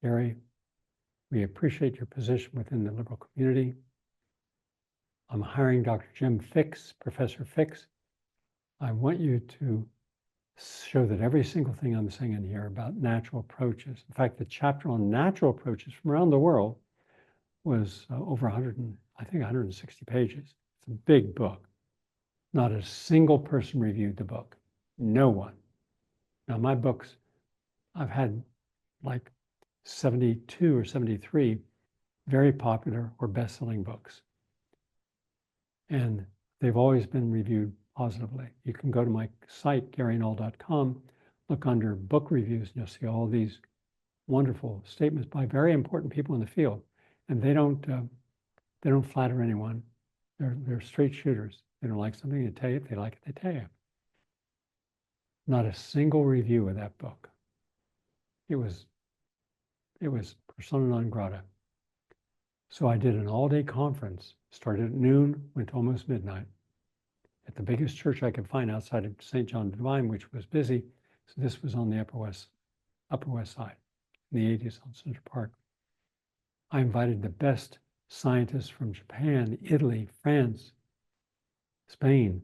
Gary, we appreciate your position within the liberal community. I'm hiring Dr. Jim Fix, Professor Fix. I want you to show that every single thing I'm saying in here about natural approaches. In fact, the chapter on natural approaches from around the world was over 160 pages. It's a big book. Not a single person reviewed the book. No one. Now, my books, I've had like 72 or 73 very popular or best-selling books. And they've always been reviewed positively. You can go to my site, GaryNull.com, look under book reviews, and you'll see all these wonderful statements by very important people in the field. And they don't flatter anyone. They're straight shooters. They don't like something, they tell you. If they like it, they tell you. Not a single review of that book. It was persona non grata. So I did an all-day conference, started at noon, went to almost midnight, at the biggest church I could find outside of St. John the Divine, which was busy. So this was on the Upper West Side, in the 80s on Central Park. I invited the best scientists from Japan, Italy, France, Spain,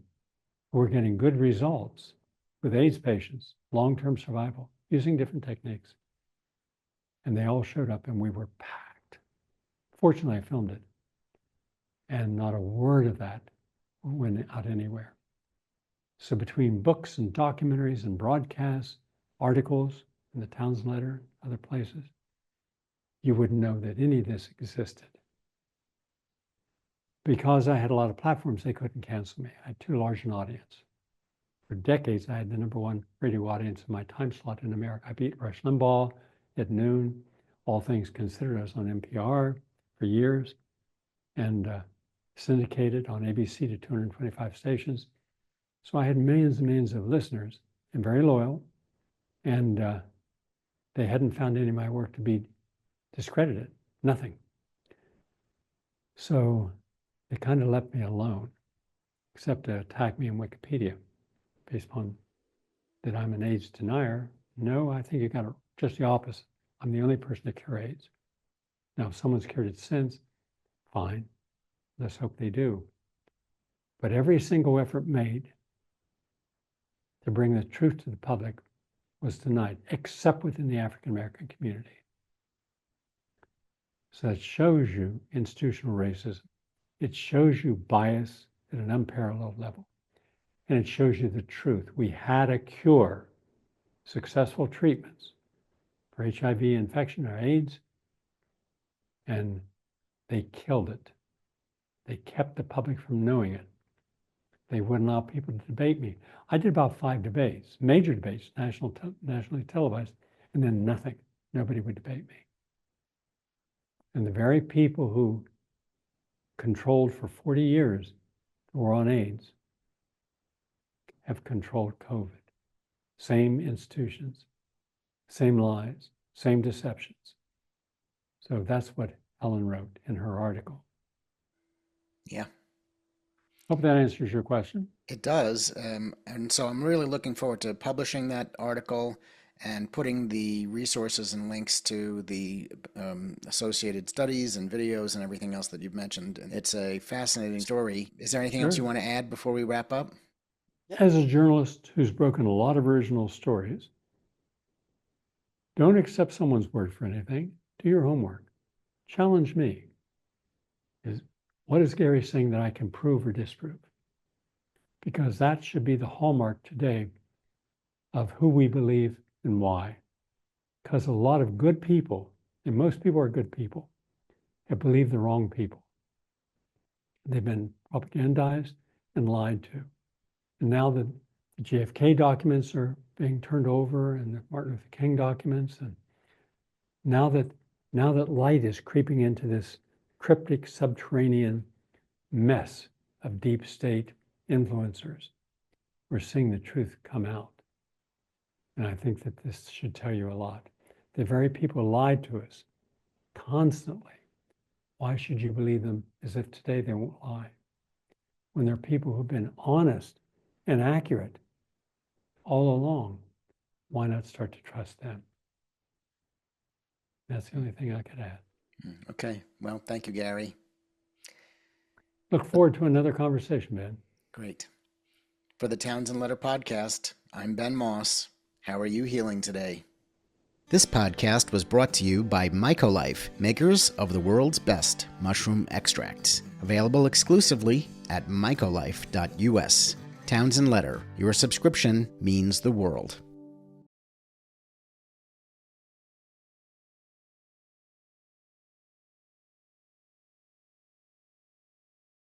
who were getting good results with AIDS patients, long-term survival, using different techniques. And they all showed up and we were packed. Fortunately, I filmed it. And not a word of that went out anywhere. So between books and documentaries and broadcasts, articles in the Townsend Letter, other places, you wouldn't know that any of this existed. Because I had a lot of platforms, they couldn't cancel me. I had too large an audience. For decades, I had the #1 radio audience in my time slot in America. I beat Rush Limbaugh at noon. All things considered, I was on NPR for years and syndicated on ABC to 225 stations. So I had millions and millions of listeners and very loyal. And they hadn't found any of my work to be discredited, nothing. So they kind of left me alone, except to attack me in Wikipedia based upon that I'm an AIDS denier. No, I think you got just the opposite. I'm the only person to cure AIDS. Now, if someone's cured it since, fine. Let's hope they do. But every single effort made to bring the truth to the public was denied, except within the African American community. So that shows you institutional racism. It shows you bias at an unparalleled level. And it shows you the truth. We had a cure, successful treatments for HIV infection or AIDS, and they killed it. They kept the public from knowing it. They wouldn't allow people to debate me. I did about 5 debates, major debates, nationally televised, and then nothing. Nobody would debate me. And the very people who controlled for 40 years the war on AIDS have controlled COVID. Same institutions, same lies, same deceptions. So that's what Helen wrote in her article. Yeah. Hope that answers your question. It does. And so I'm really looking forward to publishing that article and putting the resources and links to the associated studies and videos and everything else that you've mentioned. And it's a fascinating story. Is there anything else you want to add before we wrap up? As a journalist who's broken a lot of original stories, don't accept someone's word for anything. Do your homework. Challenge me. What is Gary saying that I can prove or disprove? Because that should be the hallmark today of who we believe and why. Because a lot of good people, and most people are good people, have believed the wrong people. They've been propagandized and lied to. And now that the JFK documents are being turned over and the Martin Luther King documents, and now that light is creeping into this cryptic subterranean mess of deep state influencers, we're seeing the truth come out. And I think that this should tell you a lot. The very people who lied to us constantly, why should you believe them as if today they won't lie? When they're people who've been honest and accurate all along, why not start to trust them? That's the only thing I could add. Okay. Well, thank you, Gary. Look forward to another conversation, Ben. Great. For the Townsend Letter Podcast, I'm Ben Moss. How are you healing today? This podcast was brought to you by Mycolife, makers of the world's best mushroom extracts. Available exclusively at mycolife.us. Townsend Letter, your subscription means the world.